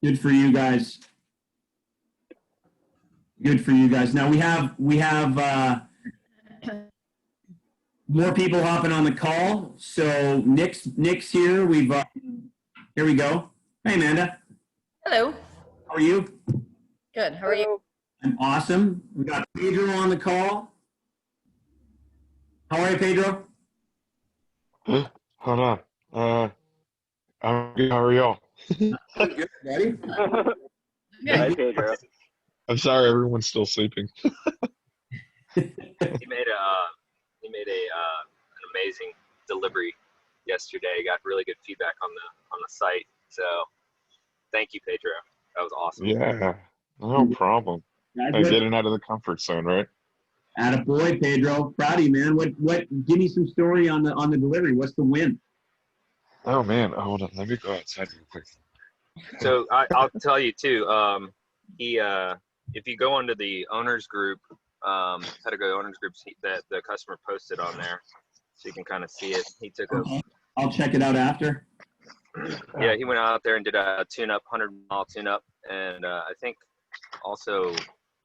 Good for you guys. Good for you guys. Now we have more people hopping on the call. So Nick's here. Here we go. Hey Amanda, Hello. how are you? Good. How are you? I'm awesome. We got Pedro on the call. How are you, Pedro? Huh? Hold on. I'm good. How are y'all? Good, buddy. Hi, Pedro. I'm sorry, everyone's still sleeping. He made an amazing delivery yesterday. Got really good feedback on the site. So thank you, Pedro. That was awesome. Yeah, no problem. Getting out of the comfort zone, right? Attaboy, Pedro. Proud of you, man. Give me some story on the delivery. What's the win? Oh man, hold on. Let me go outside real quick. So I'll tell you too. If you go onto the owners group, Pedego owners groups that the customer posted on there, so you can kind of see it. He took Okay. I'll check it out after. Yeah, he went out there and did a tune-up, 100-mile tune-up, and I think also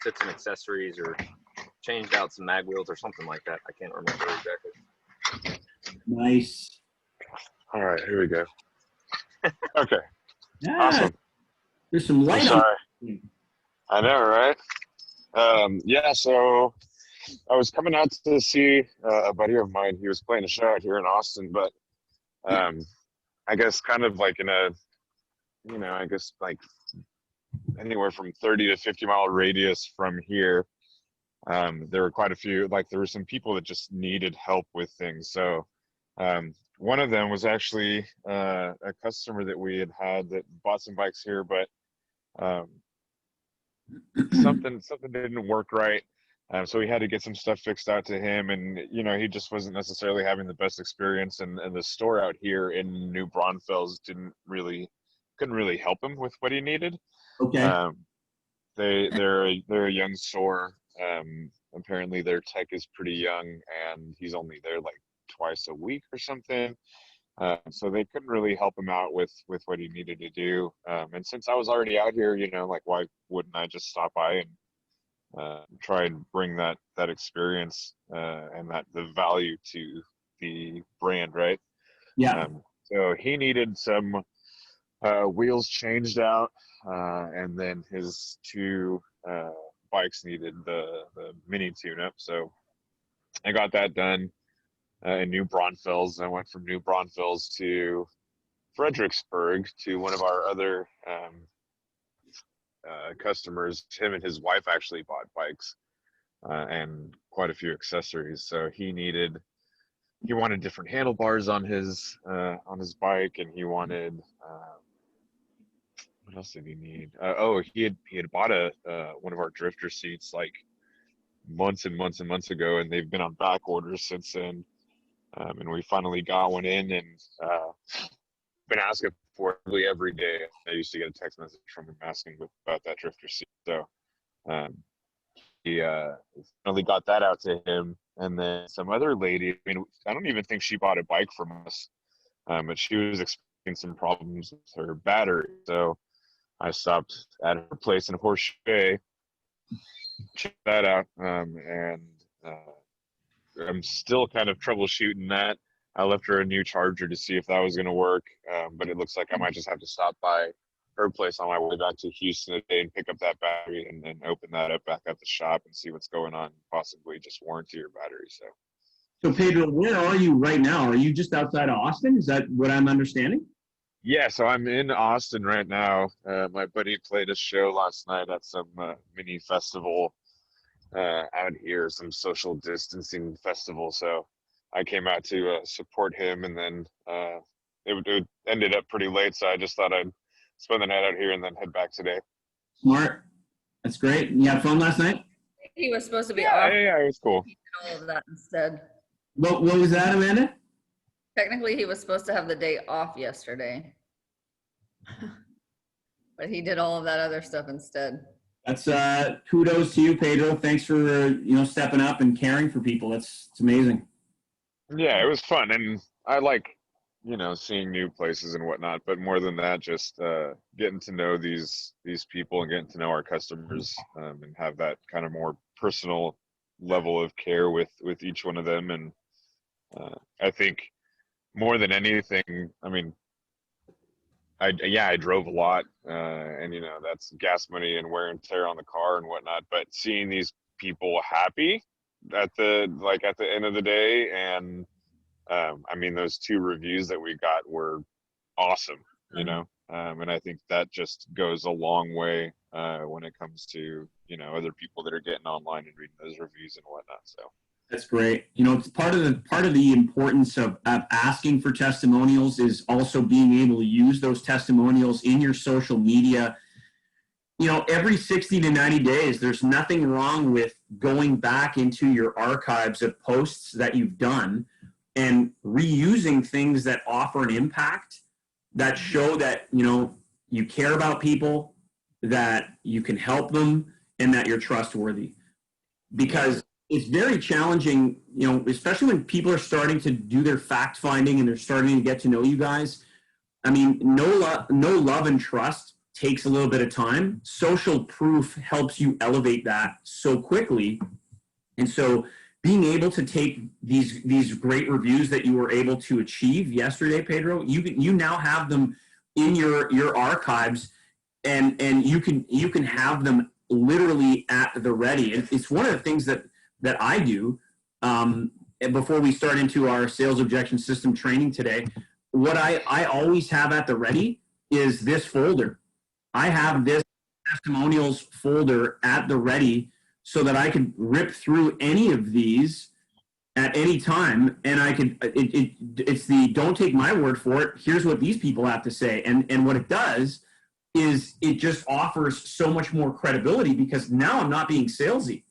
took some accessories or changed out some mag wheels or something like that. I can't remember exactly. Nice. All right, here we go. Okay, Yeah. awesome. There's some I'm light on. sorry. I know, right? Yeah, so I was coming out to see a buddy of mine. He was playing a show out here in Austin, but I guess kind of like in a, I guess like anywhere from 30 to 50-mile radius from here, there were quite a few, like there were some people that just needed help with things. So one of them was actually a customer that we had that bought some bikes here, but something didn't work right. So we had to get some stuff fixed out to him, and he just wasn't necessarily having the best experience, and the store out here in New Braunfels couldn't really help him with what he needed. Okay. They're a young store. Apparently their tech is pretty young, and he's only there like twice a week or something. So they couldn't really help him out with what he needed to do. And since I was already out here, like why wouldn't I just stop by and try and bring that experience and the value to the brand, right? Yeah. So he needed some wheels changed out, and then his two bikes needed the mini tune-up. So I got that done in New Braunfels. I went from New Braunfels to Fredericksburg to one of our other customers. Him and his wife actually bought bikes and quite a few accessories. So he wanted different handlebars on his bike, and he wanted what else did he need? He had bought one of our drifter seats like months and months and months ago, and they've been on back orders since then. And we finally got one in, and been asking for it really every day. I used to get a text message from him asking about that drifter seat. So he finally got that out to him. And then some other lady, I don't even think she bought a bike from us, but she was experiencing some problems with her battery. So I stopped at her place in Horseshoe Bay, checked that out, and I'm still kind of troubleshooting that. I left her a new charger to see if that was going to work, but it looks like I might just have to stop by her place on my way back to Houston today and pick up that battery and then open that up back at the shop and see what's going on, possibly just warranty your battery. So Pedro, where are you right now? Are you just outside of Austin? Is that what I'm understanding? Yeah, so I'm in Austin right now. My buddy played a show last night at some mini festival out here, some social distancing festival. So I came out to support him, and then it ended up pretty late. So I just thought I'd spend the night out here and then head back today. Smart. That's great. You had fun last night? He was supposed to be off. Yeah, it was cool. He did all of that instead. What was that, Amanda? Technically, he was supposed to have the day off yesterday. But he did all of that other stuff instead. That's kudos to you, Pedro. Thanks for stepping up and caring for people. It's amazing. Yeah, it was fun, and I like you know, seeing new places and whatnot, but more than that, just getting to know these people and getting to know our customers, and have that kind of more personal level of care with each one of them. And I think more than anything, I mean, I drove a lot, and you know, that's gas money and wear and tear on the car and whatnot. But seeing these people happy at the end of the day, and I mean, those 2 reviews that we got were awesome, you know, and I think that just goes a long way when it comes to, you know, other people that are getting online and reading those reviews and whatnot. So. That's great. You know, it's part of the importance of asking for testimonials is also being able to use those testimonials in your social media. You know, every 60 to 90 days, there's nothing wrong with going back into your archives of posts that you've done and reusing things that offer an impact, that show that, you know, you care about people, that you can help them, and that you're trustworthy. Because it's very challenging, you know, especially when people are starting to do their fact finding and they're starting to get to know you guys. I mean, no love and trust takes a little bit of time. Social proof helps you elevate that so quickly. And so being able to take these great reviews that you were able to achieve yesterday, Pedro, you now have them in your archives, and you can have them literally at the ready. And it's one of the things that I do and before we start into our sales objection system training today. What I always have at the ready is this folder. I have this testimonials folder at the ready so that I could rip through any of these at any time, and I could it's the don't take my word for it, here's what these people have to say. And what it does is it just offers so much more credibility, because now I'm not being salesy.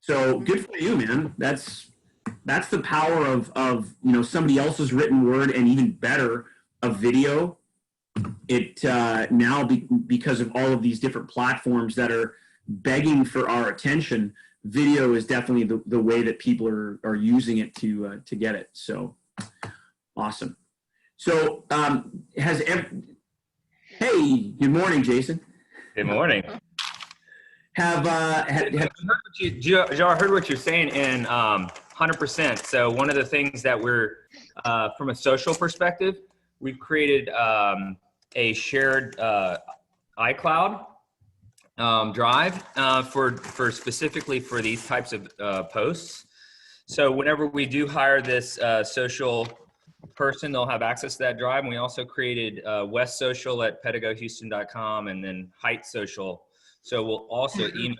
So good for you, man. That's the power of you know, somebody else's written word, and even better, a video. It now because of all of these different platforms that are begging for our attention, video is definitely the way that people are using it to get it. So awesome. So hey, good morning, Jason. Good morning. Have I heard what you're saying, and 100%. So one of the things that we're from a social perspective, we've created a shared iCloud drive for specifically for these types of posts. So whenever we do hire this social person, they'll have access to that drive. And we also created West Social at pedegohouston.com, and then Height Social. So we'll also email.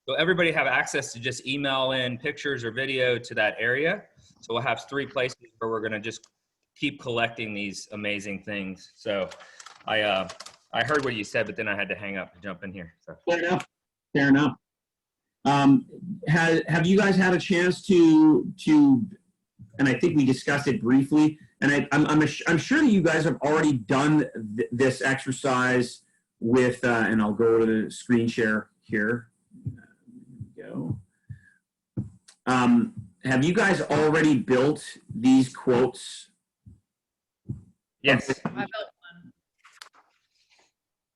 So everybody have access to just email in pictures or video to that area. So we'll have 3 places where we're going to just keep collecting these amazing things. So I heard what you said, but then I had to hang up to jump in here. So. Fair enough. Have you guys had a chance to, and I think we discussed it briefly, and I'm sure that you guys have already done this exercise with, and I'll go to the screen share here. There we go. Have you guys already built these quotes? Yes. I built one.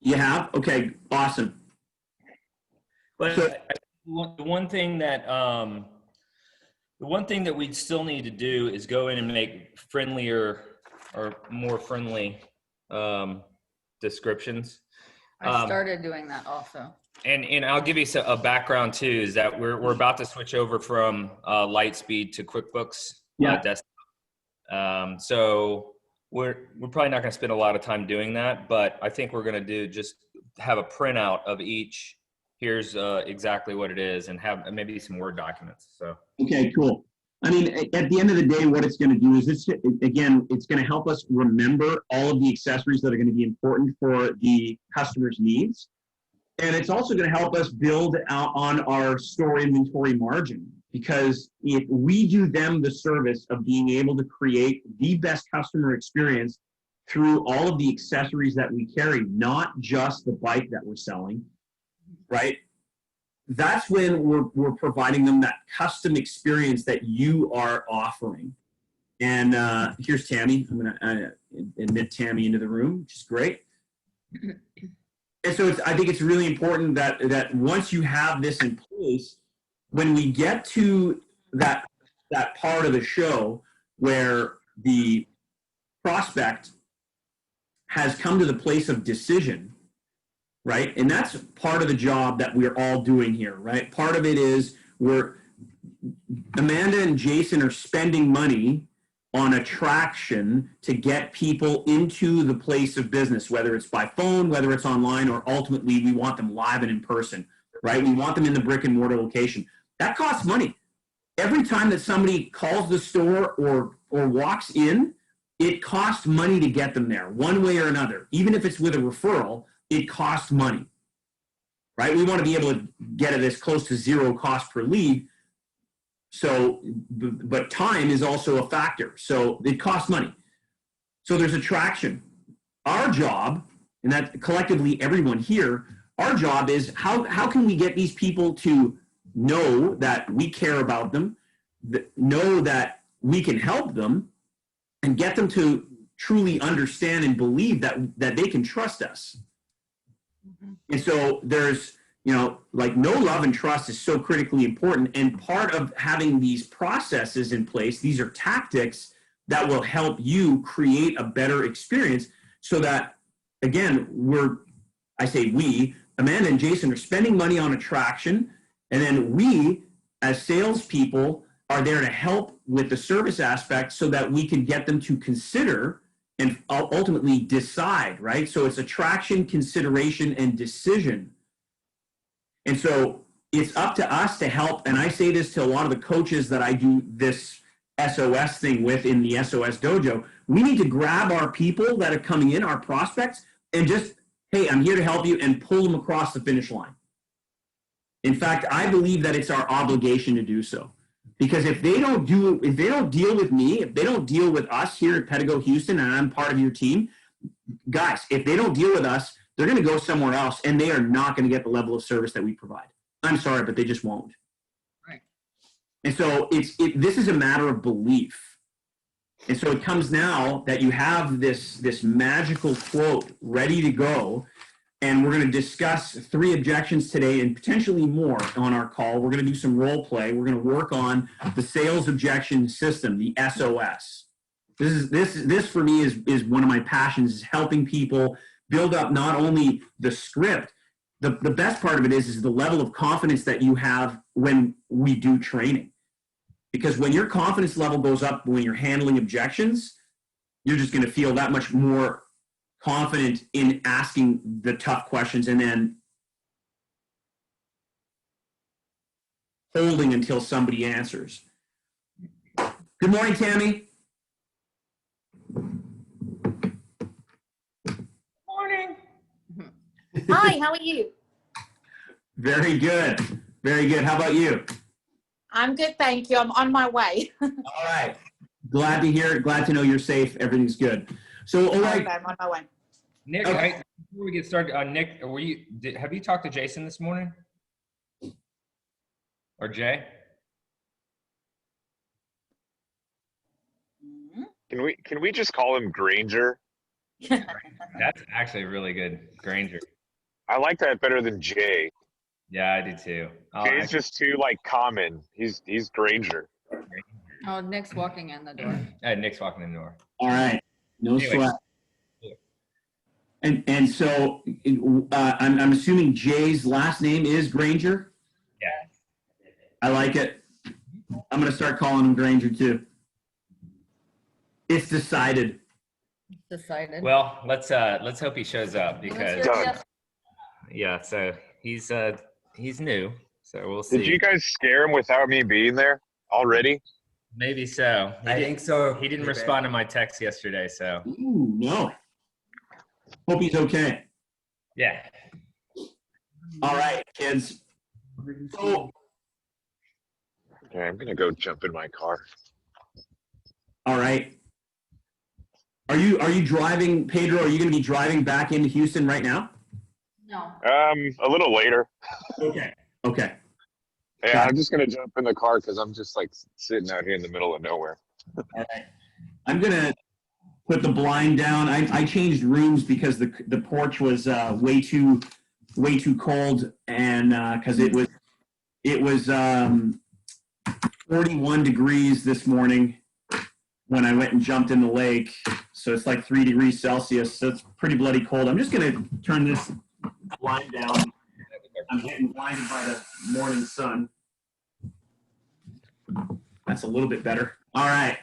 You have? Okay, awesome. But So, the one thing that we still need to do is go in and make friendlier or more friendly descriptions. I started doing that also. And I'll give you a background too, is that we're about to switch over from Lightspeed to QuickBooks desktop. So we're probably not going to spend a lot of time doing that, but I think we're going to just have a printout of each. Here's exactly what it is, and have maybe some Word documents. So okay, cool. I mean, at the end of the day, what it's going to do is it's going to help us remember all of the accessories that are going to be important for the customer's needs. And it's also going to help us build out on our store inventory margin, because if we do them the service of being able to create the best customer experience through all of the accessories that we carry, not just the bike that we're selling, right? That's when we're providing them that custom experience that you are offering. And here's Tammy. I'm going to admit Tammy into the room, which is great. And so I think it's really important that once you have this in place, when we get to that part of the show where the prospect has come to the place of decision, right? And that's part of the job that we're all doing here, right? Part of it is Amanda and Jason are spending money on attraction to get people into the place of business, whether it's by phone, whether it's online, or ultimately we want them live and in person, right? We want them in the brick and mortar location. That costs money. Every time that somebody calls the store or walks in, it costs money to get them there one way or another. Even if it's with a referral, it costs money, right? We want to be able to get it as close to zero cost per lead. So, but time is also a factor. So it costs money. So there's attraction. Our job, and that collectively everyone here, our job is how can we get these people to know that we care about them, know that we can help them, and get them to truly understand and believe that they can trust us. And so there's, like know, love, and trust is so critically important. And part of having these processes in place, these are tactics that will help you create a better experience so that, again, Amanda and Jason are spending money on attraction. And then we, as salespeople, are there to help with the service aspect so that we can get them to consider and ultimately decide, right? So it's attraction, consideration, and decision. And so it's up to us to help. And I say this to a lot of the coaches that I do this SOS thing with in the SOS dojo. We need to grab our people that are coming in, our prospects, and just, hey, I'm here to help you, and pull them across the finish line. In fact, I believe that it's our obligation to do so. Because if they don't deal with me, if they don't deal with us here at Pedego Houston, and I'm part of your team, guys, if they don't deal with us, they're going to go somewhere else, and they are not going to get the level of service that we provide. I'm sorry, but they just won't. Right. And so this is a matter of belief. And so it comes now that you have this magical quote ready to go. And we're going to discuss 3 objections today and potentially more on our call. We're going to do some role play. We're going to work on the sales objection system, the SOS. This for me is one of my passions, is helping people build up not only the script, the best part of it is the level of confidence that you have when we do training. Because when your confidence level goes up when you're handling objections, you're just going to feel that much more confident in asking the tough questions and then holding until somebody answers. Good morning, Tammy. Morning. Hi, how are you? Very good. Very good. How about you? I'm good, thank you. I'm on my way. All right. Glad to hear it. Glad to know you're safe. Everything's good. So, all right. I'm on my way. Nick, Okay. before we get started, Nick, have you talked to Jason this morning? Or Jay? Can we just call him Granger? That's actually really good, Granger. I like that better than Jay. Yeah, I do too. Jay's just too common. He's Granger. Oh, Nick's walking in the door. Nick's walking in the door. All right. No Anyway. sweat. And so I'm assuming Jay's last name is Granger? Yeah. I like it. I'm going to start calling him Granger too. It's decided. Decided. Well, let's hope he shows up because Done. so he's new, so we'll see. Did you guys scare him without me being there already? Maybe so. I think so. He didn't respond to my text yesterday, so Ooh, no. Hope he's okay. yeah. All right, kids. So, Okay, I'm gonna go jump in my car. all right. Are you driving, Pedro? Are you going to be driving back into Houston right now? No. A little later. Okay. Okay. Yeah, I'm just gonna jump in the car because I'm just sitting out here in the middle of nowhere. All right. I'm gonna put the blind down. I changed rooms because the porch was way too cold, and because it was 41 degrees this morning when I went and jumped in the lake. So it's like 3 degrees Celsius. So it's pretty bloody cold. I'm just gonna turn this blind down. I'm getting blinded by the morning sun. That's a little bit better. All right.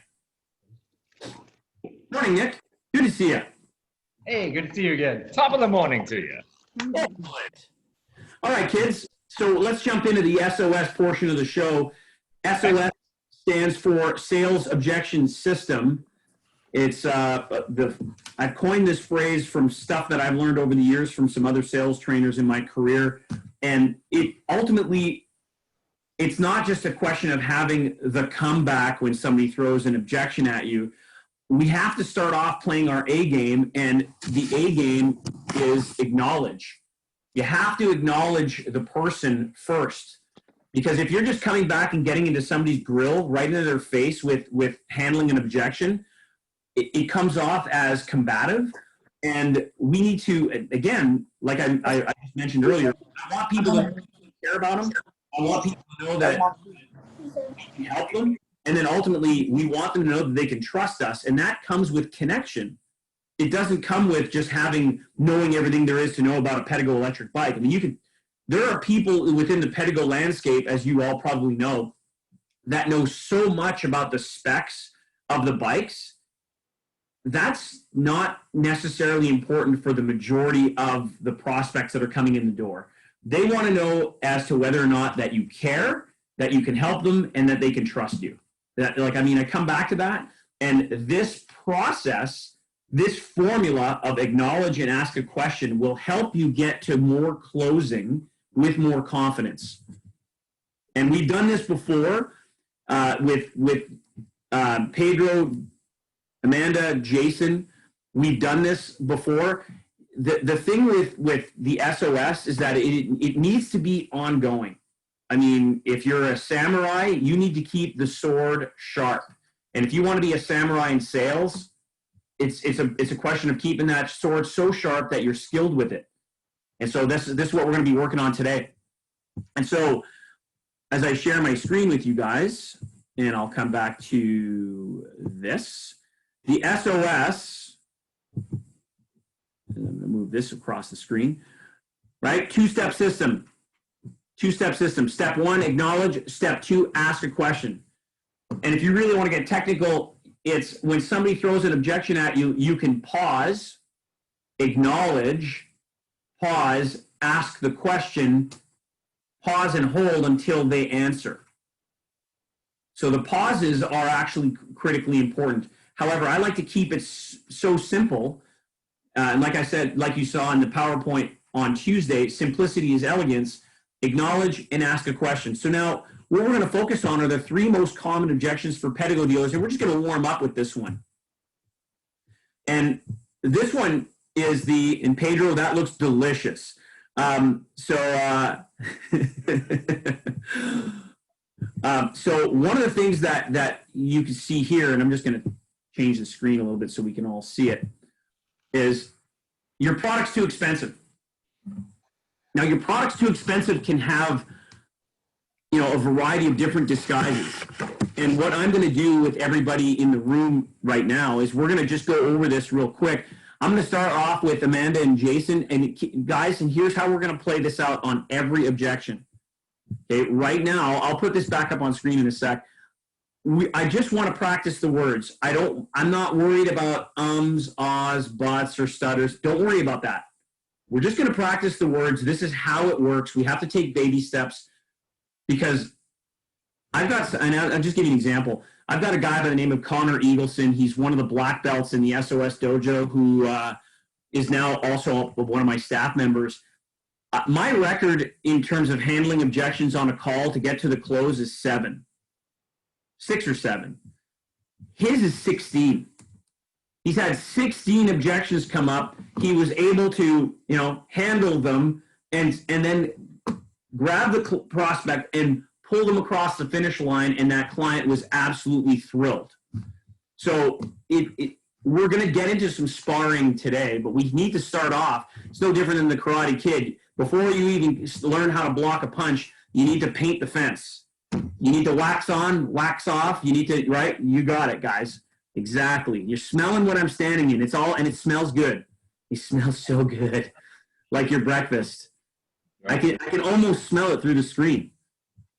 Morning, Nick. Good to see you. Hey, good to see you again. Top of the morning to you. Excellent. All right, kids. So let's jump into the SOS portion of the show. SOS stands for Sales Objection System. It's I've coined this phrase from stuff that I've learned over the years from some other sales trainers in my career, and it ultimately, it's not just a question of having the comeback when somebody throws an objection at you. We have to start off playing our A game, and the A game is acknowledge. You have to acknowledge the person first, because if you're just coming back and getting into somebody's grill right into their face with handling an objection, it comes off as combative. And we need to, again, like I just mentioned earlier, I want people to care about them. I want people to know that we can help them. And then ultimately, we want them to know that they can trust us. And that comes with connection. It doesn't come with just knowing everything there is to know about a Pedego electric bike. I mean, there are people within the Pedego landscape, as you all probably know, that know so much about the specs of the bikes. That's not necessarily important for the majority of the prospects that are coming in the door. They want to know as to whether or not that you care, that you can help them, and that they can trust you. I come back to that, and this process, this formula of acknowledge and ask a question will help you get to more closing with more confidence. And we've done this before with Pedro, Amanda, Jason. We've done this before. The thing with the SOS is that it needs to be ongoing. I mean, if you're a samurai, you need to keep the sword sharp. And if you want to be a samurai in sales, it's a question of keeping that sword so sharp that you're skilled with it. And so this is what we're going to be working on today. And so as I share my screen with you guys, and I'll come back to this, the SOS, and I'm going to move this across the screen, right? Two-step system. Two-step system. Step one, acknowledge. Step two, ask a question. And if you really want to get technical, it's when somebody throws an objection at you, you can pause, acknowledge, pause, ask the question, pause and hold until they answer. So the pauses are actually critically important. However, I like to keep it so simple. And like I said, like you saw in the PowerPoint on Tuesday, simplicity is elegance. Acknowledge and ask a question. So now what we're going to focus on are the three most common objections for Pedego dealers, and we're just going to warm up with this one. And this one is in Pedro, that looks delicious. So one of the things that you can see here, and I'm just going to change the screen a little bit so we can all see it, is your product's too expensive. Now, your product's too expensive can have, a variety of different disguises. And what I'm going to do with everybody in the room right now is we're going to just go over this real quick. I'm going to start off with Amanda and Jason. And guys, and here's how we're going to play this out on every objection. Okay, right now, I'll put this back up on screen in a sec. I just want to practice the words. I'm not worried about ums, ahs, buts, or stutters. Don't worry about that. We're just going to practice the words. This is how it works. We have to take baby steps because and I'll just give you an example. I've got a guy by the name of Connor Eagleson. He's one of the black belts in the SOS dojo who is now also one of my staff members. My record in terms of handling objections on a call to get to the close is 6 or 7. His is 16. He's had 16 objections come up. He was able to, handle them and then grab the prospect and pull them across the finish line, and that client was absolutely thrilled. So we're going to get into some sparring today, but we need to start off. It's no different than the Karate Kid. Before you even learn how to block a punch, you need to paint the fence. You need to wax on, wax off. You need to, right? You got it, guys. Exactly. You're smelling what I'm standing in. And it smells good. It smells so good. Like your breakfast. I can almost smell it through the screen.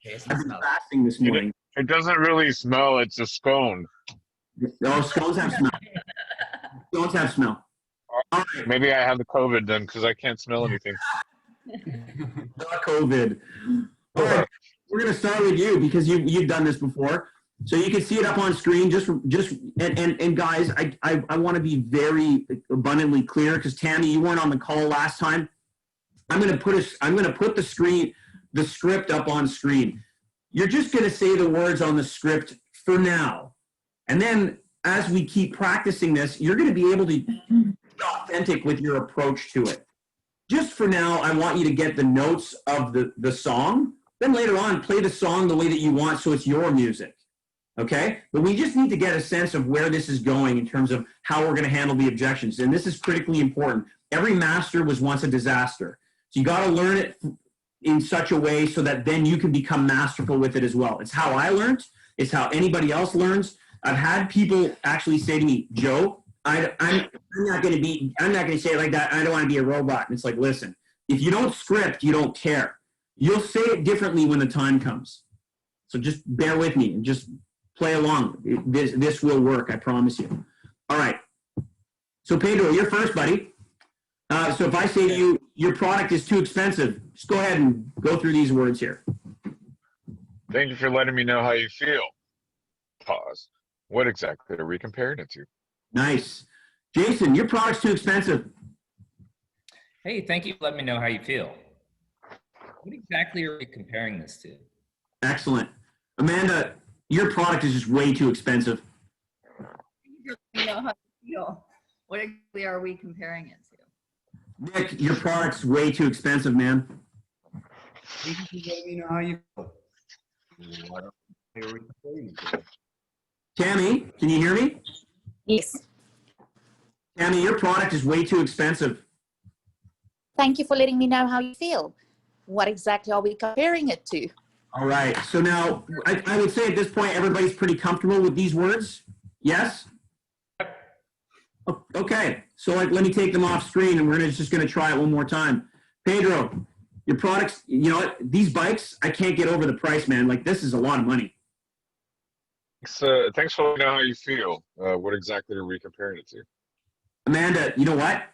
I've been fasting this morning. It doesn't really smell. It's a scone. Oh, scones have smell. Scones have smell. All right. Maybe I have the COVID then because I can't smell anything. Not COVID. All right. We're going to start with you because you've done this before. So you can see it up on screen. And guys, I want to be very abundantly clear because Tammy, you weren't on the call last time. I'm going to put the script up on screen. You're just going to say the words on the script for now. And then as we keep practicing this, you're going to be able to be authentic with your approach to it. Just for now, I want you to get the notes of the song. Then later on, play the song the way that you want so it's your music. Okay? But we just need to get a sense of where this is going in terms of how we're going to handle the objections. And this is critically important. Every master was once a disaster. So you got to learn it in such a way so that then you can become masterful with it as well. It's how I learned. It's how anybody else learns. I've had people actually say to me, Joe, I'm not going to say it like that. I don't want to be a robot. And it's like, listen, if you don't script, you don't care. You'll say it differently when the time comes. So just bear with me and just play along. This will work. I promise you. All right. So Pedro, you're first, buddy. So if I say to you, your product is too expensive, just go ahead and go through these words here. Thank you for letting me know how you feel. Pause. What exactly are we comparing it to? Nice. Jason, your product's too expensive. Hey, thank you for letting me know how you feel. What exactly are we comparing this to? Excellent. Amanda, your product is just way too expensive. You know how you feel. What exactly are we comparing it to? Nick, your product's way too expensive, man. You can let me know how you feel. What are we comparing it to? Tammy, can you hear me? Yes. Tammy, your product is way too expensive. Thank you for letting me know how you feel. What exactly are we comparing it to? All right. So now I would say at this point, everybody's pretty comfortable with these words. Yes? Okay. So let me take them off screen and we're just going to try it one more time. Pedro, your products, you know what? These bikes, I can't get over the price, man. Like this is a lot of money. Thanks for letting me know how you feel. What exactly are we comparing it to? Amanda, you know what?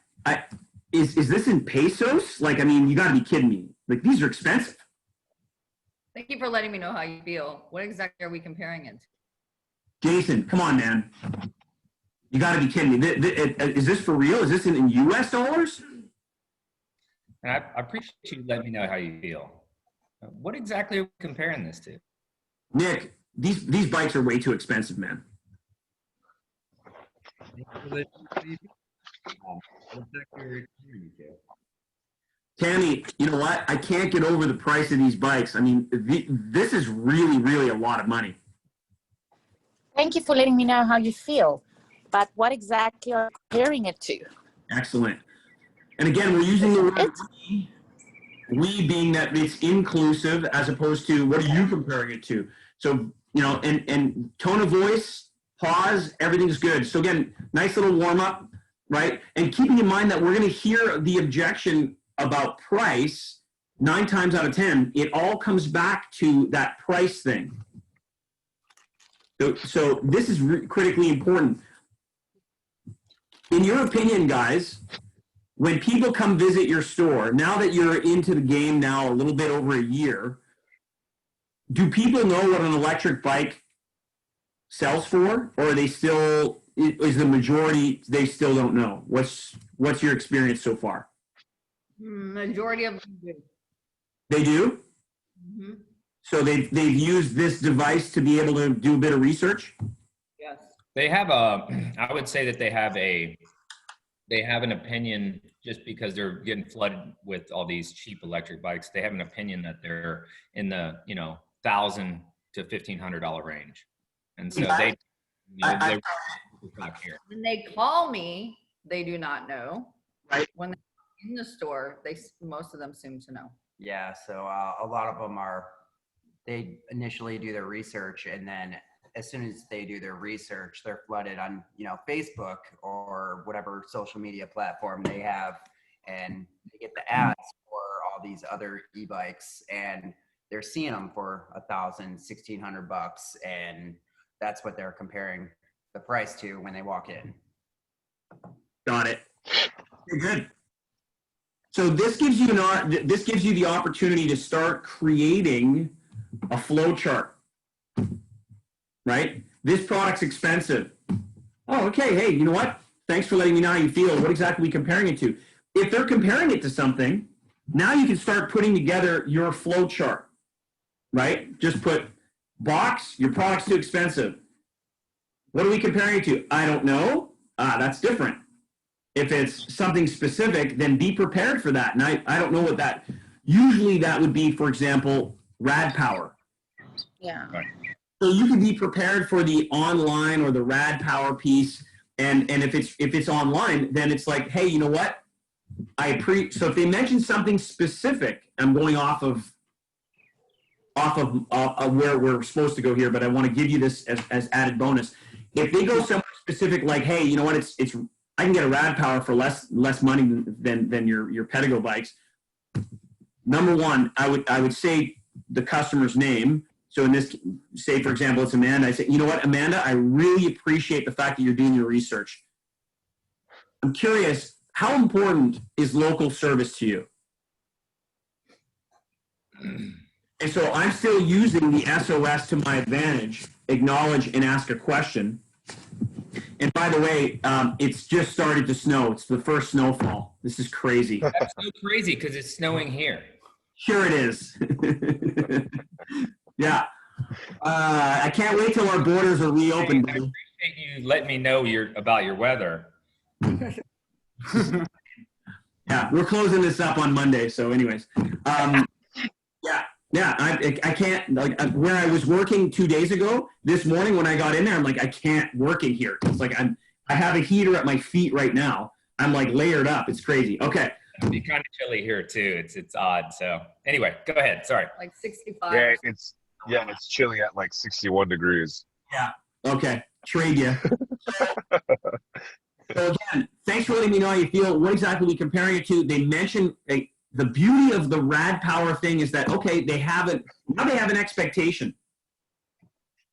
Is this in pesos? Like, I mean, you got to be kidding me. Like, these are expensive. Thank you for letting me know how you feel. What exactly are we comparing it to? Jason, come on, man. You got to be kidding me. Is this for real? Is this in U.S. dollars? And I appreciate you letting me know how you feel. What exactly are we comparing this to? Nick, these bikes are way too expensive, man. Tammy, you know what? I can't get over the price of these bikes. I mean, this is really, really a lot of money. Thank you for letting me know how you feel. But what exactly are you comparing it to? Excellent. And again, we're using the word we being that it's inclusive as opposed to what are you comparing it to? So, you know, and tone of voice, pause, everything's good. So again, nice little warm up, right? And keeping in mind that we're going to hear the objection about price 9 times out of 10, it all comes back to that price thing. So this is critically important. In your opinion, guys, when people come visit your store, now that you're into the game now a little bit over a year, do people know what an electric bike sells for? Or are they still, is the majority, they still don't know? What's your experience so far? Majority of them do. They do? Mm-hmm. So they've used this device to be able to do a bit of research? Yes. They have I would say that they have an opinion just because they're getting flooded with all these cheap electric bikes. They have an opinion that they're in the, $1,000 to $1,500 range. And so I- When they call me, they do not know. Right. When they're in the store, most of them seem to know. Yeah, so a lot of them they initially do their research, and then as soon as they do their research, they're flooded on, Facebook or whatever social media platform they have, and they get the ads for all these other e-bikes, and they're seeing them for $1,000, $1,600, and that's what they're comparing the price to when they walk in. Got it. Okay, good. So this gives you the opportunity to start creating a flow chart, right? This product's expensive. Oh, okay. Hey, you know what? Thanks for letting me know how you feel. What exactly are we comparing it to? If they're comparing it to something, now you can start putting together your flow chart, right? Just put box, your product's too expensive. What are we comparing it to? I don't know. That's different. If it's something specific, then be prepared for that. And I don't know what that, usually that would be, for example, rad power. Yeah. So you can be prepared for the online or the rad power piece. And if it's online, then it's like, hey, you know what? So if they mention something specific, I'm going off of where we're supposed to go here, but I want to give you this as added bonus. If they go somewhere specific, like, hey, you know what? I can get a rad power for less money than your Pedego bikes. Number one, I would say the customer's name. So in this, say for example, it's Amanda. I say, you know what, Amanda, I really appreciate the fact that you're doing your research. I'm curious, how important is local service to you? And so I'm still using the SOS to my advantage, acknowledge and ask a question. And by the way, it's just started to snow. It's the first snowfall. This is crazy. That's so crazy because it's snowing here. Sure it is. Yeah. I can't wait till our borders are reopened. I appreciate you letting me know about your weather. Yeah, we're closing this up on Monday. So anyways, yeah, I can't, like, where I was working 2 days ago, this morning when I got in there, I'm like, I can't work in here. It's like I have a heater at my feet right now. I'm like layered up. It's crazy. Okay. It'd be kind of chilly here too. It's odd. So anyway, go ahead. Sorry. Like 65. Yeah, it's chilly at like 61 degrees. Yeah. Okay. Trade you. So again, thanks for letting me know how you feel. What exactly are we comparing it to? They mentioned the beauty of the rad power thing is that, okay, they have an expectation.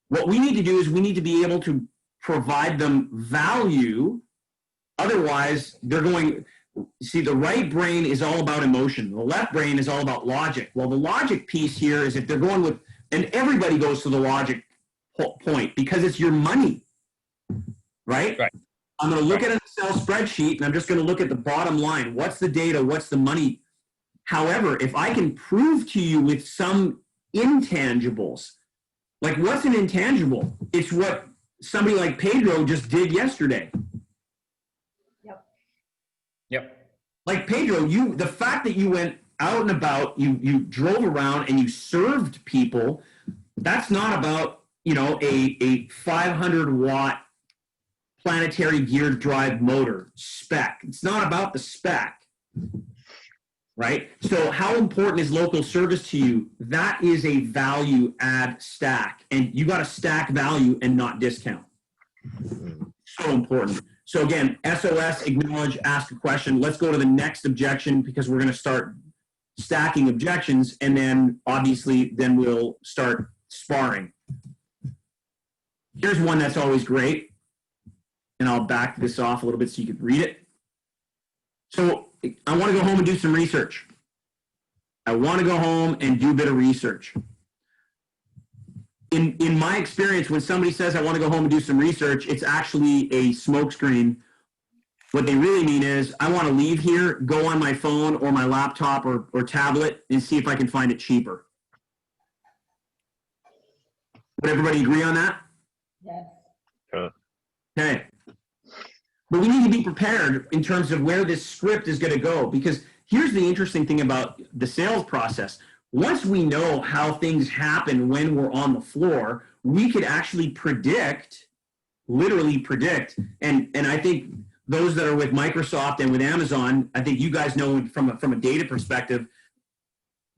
What we need to do is we need to be able to provide them value. Otherwise, they're going, see, the right brain is all about emotion. The left brain is all about logic. Well, the logic piece here is if they're going with, and everybody goes to the logic point because it's your money, right? Right. I'm going to look at an Excel spreadsheet and I'm just going to look at the bottom line. What's the data? What's the money? However, if I can prove to you with some intangibles, like what's an intangible? It's what somebody like Pedro just did yesterday. Yep. Like Pedro, the fact that you went out and about, you drove around and you served people, that's not about, a 500 watt planetary geared drive motor spec. It's not about the spec, right? So how important is local service to you? That is a value add stack, and you got to stack value and not discount. So important. So again, SOS, acknowledge, ask a question. Let's go to the next objection because we're going to start stacking objections, and then obviously then we'll start sparring. Here's one that's always great, and I'll back this off a little bit so you can read it. So I want to go home and do some research. I want to go home and do a bit of research. In my experience, when somebody says I want to go home and do some research, it's actually a smokescreen. What they really mean is I want to leave here, go on my phone or my laptop or tablet and see if I can find it cheaper. Would everybody agree on that? Yes. Okay. But we need to be prepared in terms of where this script is going to go, because here's the interesting thing about the sales process. Once we know how things happen when we're on the floor, we could actually predict literally predict. And I think those that are with Microsoft and with Amazon, I think you guys know from a data perspective,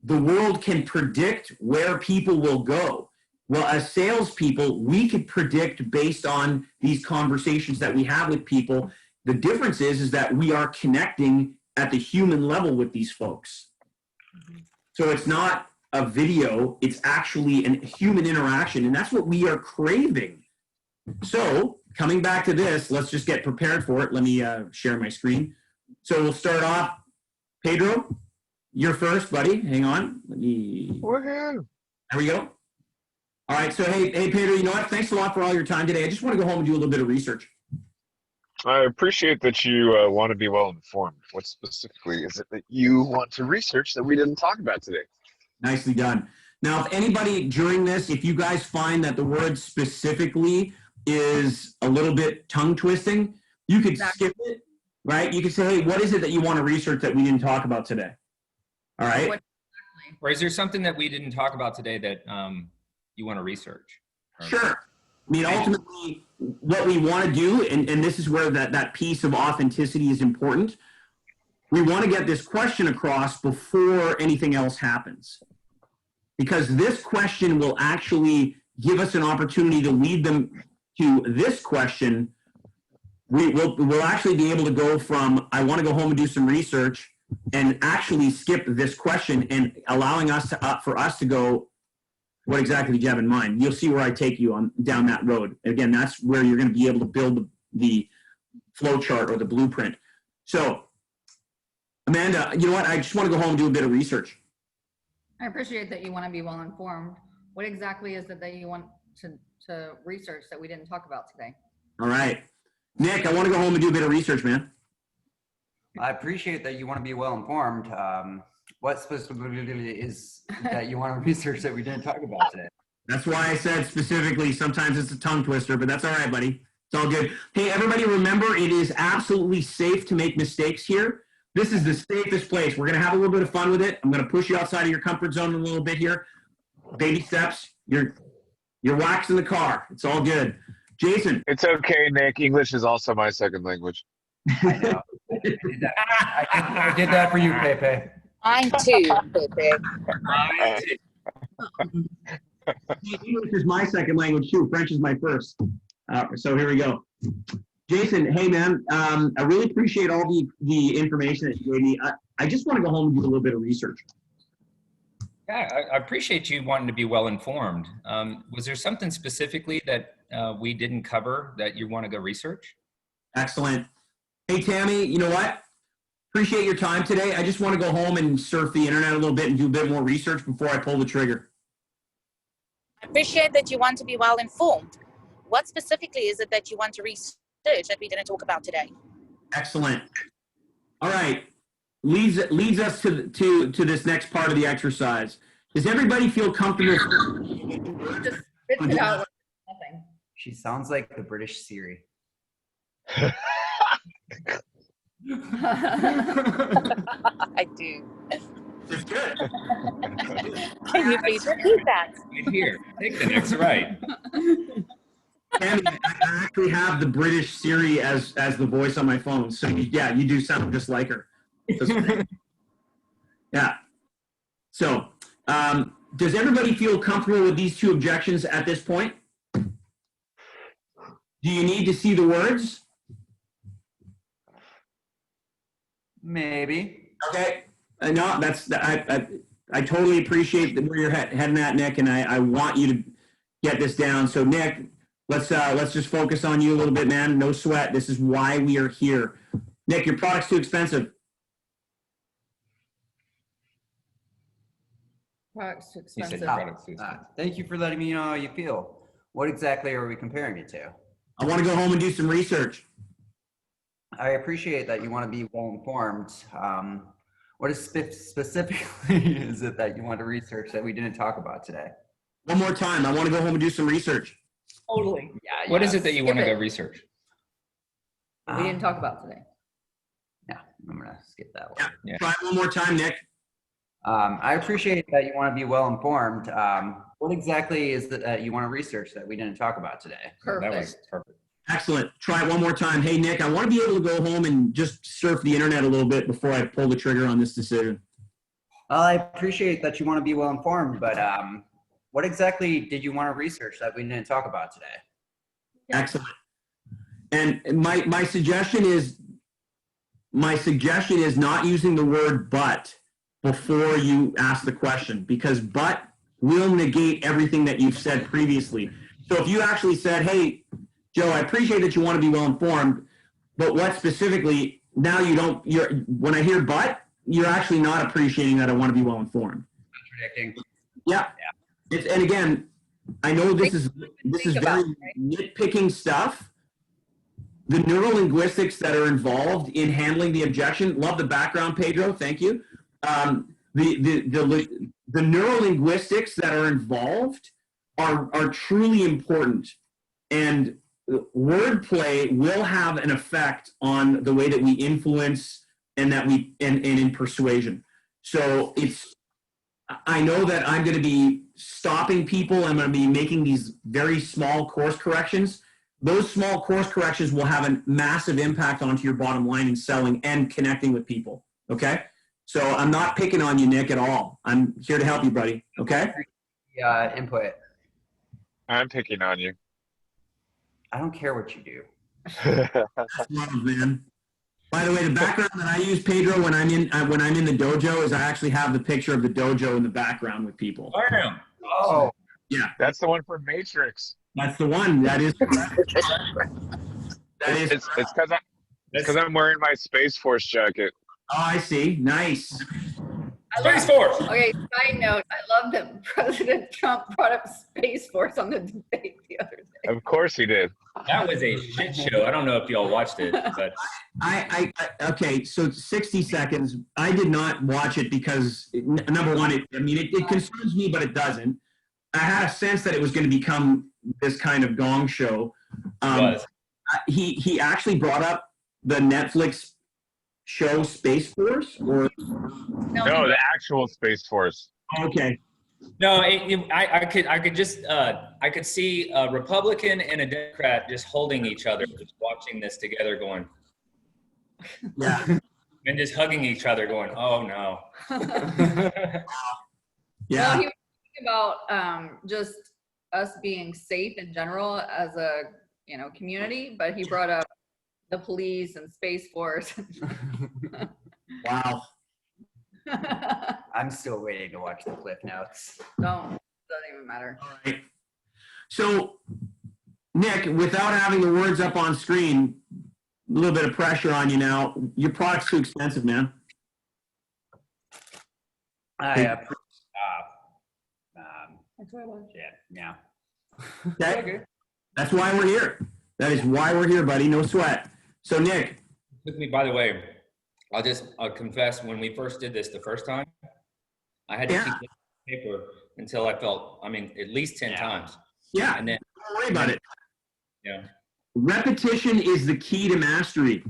the world can predict where people will go. Well, as salespeople, we could predict based on these conversations that we have with people. The difference is that we are connecting at the human level with these folks. So it's not a video, it's actually a human interaction, and that's what we are craving. So coming back to this, let's just get prepared for it. Let me share my screen. So we'll start off. Pedro, you're first, buddy. Hang on. Let me. Woohoo! There we go. All right. So hey, Pedro. You know what? Thanks a lot for all your time today. I just want to go home and do a little bit of research. I appreciate that you want to be well informed. What specifically is it that you want to research that we didn't talk about today? Nicely done. Now, if anybody during this, if you guys find that the word specifically is a little bit tongue twisting, you could skip it, right? You could say, hey, what is it that you want to research that we didn't talk about today? All right. Or is there something that we didn't talk about today that you want to research? Sure. I mean, ultimately, what we want to do, and this is where that piece of authenticity is important, we want to get this question across before anything else happens. Because this question will actually give us an opportunity to lead them to this question. We'll actually be able to go from, I want to go home and do some research, and actually skip this question and allowing us to, for us to go, what exactly do you have in mind? You'll see where I take you down that road. Again, that's where you're going to be able to build the flow chart or the blueprint. So, Amanda, you know what? I just want to go home and do a bit of research. I appreciate that you want to be well informed. What exactly is it that you want to research that we didn't talk about today? All right. Nick, I want to go home and do a bit of research, man. I appreciate that you want to be well informed. What specifically is that you want to research that we didn't talk about today? That's why I said specifically, sometimes it's a tongue twister, but that's all right, buddy. It's all good. Hey, everybody, remember, it is absolutely safe to make mistakes here. This is the safest place. We're going to have a little bit of fun with it. I'm going to push you outside of your comfort zone a little bit here. Baby steps. You're waxing the car. It's all good. Jason. It's okay, Nick. English is also my second language. I know. I did that for you, Pepe. Mine too, Pepe. English is my second language too. French is my first. So here we go. Jason, hey man, I really appreciate all the information that you gave me. I just want to go home and do a little bit of research. Yeah, I appreciate you wanting to be well informed. Was there something specifically that we didn't cover that you want to go research? Excellent. Hey Tammy, you know what? Appreciate your time today. I just want to go home and surf the internet a little bit and do a bit more research before I pull the trigger. I appreciate that you want to be well informed. What specifically is it that you want to research that we didn't talk about today? Excellent. All right. Leads us to this next part of the exercise. Does everybody feel comfortable? Just spit it out like nothing. She sounds like the British Siri. I do. It's good. Can you please repeat that? Right here, take the next right. Tammy, I actually have the British Siri as the voice on my phone. So yeah, you do sound just like her. Yeah. So does everybody feel comfortable with these two objections at this point? Do you need to see the words? Maybe. Okay. No, I totally appreciate where you're heading at, Nick, and I want you to get this down. So Nick, let's just focus on you a little bit, man. No sweat. This is why we are here. Nick, your product's too expensive. Product's too You said expensive. your product's too expensive. Thank you for letting me know how you feel. What exactly are we comparing it to? I want to go home and do some research. I appreciate that you want to be well informed. What is specifically is it that you want to research that we didn't talk about today? One more time. I want to go home and do some research. Totally. Yeah. What is it that you want to Skip go it. research? We didn't talk about today. Yeah, I'm gonna skip that one. Yeah. Try it one more time, Nick. I appreciate that you want to be well informed. What exactly is it that you want to research that we didn't talk about today? Perfect. That was perfect. Excellent. Try it one more time. Hey, Nick, I want to be able to go home and just surf the internet a little bit before I pull the trigger on this decision. Well, I appreciate that you want to be well informed, but what exactly did you want to research that we didn't talk about today? Excellent. And my suggestion is not using the word but before you ask the question, because but will negate everything that you've said previously. So if you actually said, hey, Joe, I appreciate that you want to be well informed, but what specifically, now you don't, when I hear but, you're actually not appreciating that I want to be well informed. Contradicting. Yeah. And again, I know this is very nitpicking stuff. The neurolinguistics that are involved in handling the objection, love the background, Pedro, thank you. The neurolinguistics that are involved are truly important, and wordplay will have an effect on the way that we influence and in persuasion. So I know that I'm going to be stopping people. I'm going to be making these very small course corrections. Those small course corrections will have a massive impact onto your bottom line in selling and connecting with people. Okay. So I'm not picking on you, Nick, at all. I'm here to help you, buddy. Okay. Input. I'm picking on you. I don't care what you do. That's love, man. By the way, the background that I use, Pedro, when I'm in the dojo, is I actually have the picture of the dojo in the background with people. Oh, Yeah, That's the one from Matrix. that's the one. That is correct. That is It's correct. because I'm wearing my Space Force jacket. Oh, I see. Nice. Space Force. Okay, side note, I love that President Trump brought up Space Force on the debate the other day. Of course he did. That was a shit show. I don't know if y'all watched it, but Okay, so 60 seconds. I did not watch it because, number one, it concerns me, but it doesn't. I had a sense that it was going to become this kind of gong show. He actually brought up the Netflix show Space Force, or No, the actual Space Force. okay. no, I could see a Republican and a Democrat just holding each other, just watching this together, going, Yeah. and just hugging each other, going, oh no. Yeah. Well, he was talking about just us being safe in general as a community, but he brought up the police and Space Force. Wow. I'm still waiting to watch the Cliff Notes. Doesn't even matter. All right. So, Nick, without having the words up on screen, a little bit of pressure on you now. Your product's too expensive, man. That's what I want. Yeah. Okay? That's why we're here. That is why we're here, buddy. No sweat. So, Nick. Took me, by the way, I'll confess, when we first did this the first time, I had to keep the paper until I felt, at least 10 times. Yeah. And then, Don't worry about it. yeah. Repetition is the key to mastery.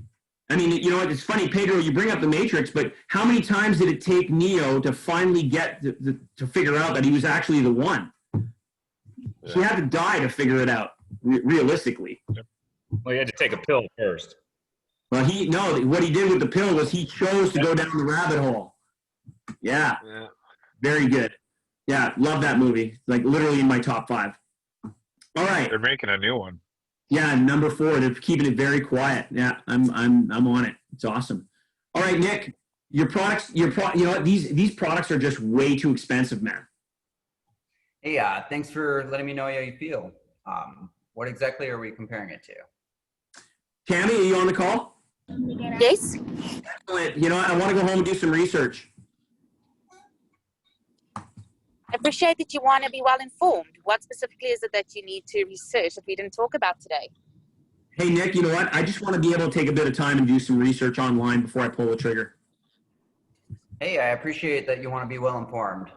You know what? It's funny, Pedro, you bring up the Matrix, but how many times did it take Neo to finally get to figure out that he was actually the one? Yeah. He had to die to figure it out, realistically. Well, you had to take a pill first. Well, what he did with the pill was he chose to go down the rabbit hole. Yeah. Very good. Yeah, love that movie. Like literally in my top 5. All right. They're making a new one. Yeah, number 4. They're keeping it very quiet. Yeah, I'm on it. It's awesome. All right, Nick, your products. You know what? These products are just way too expensive, man. Hey, thanks for letting me know how you feel. What exactly are we comparing it to? Tammy, are you on the call? Yes. You know, I want to go home and do some research. I appreciate that you want to be well informed. What specifically is it that you need to research that we didn't talk about today? Hey, Nick, you know what? I just want to be able to take a bit of time and do some research online before I pull the trigger. Hey, I appreciate that you want to be well informed.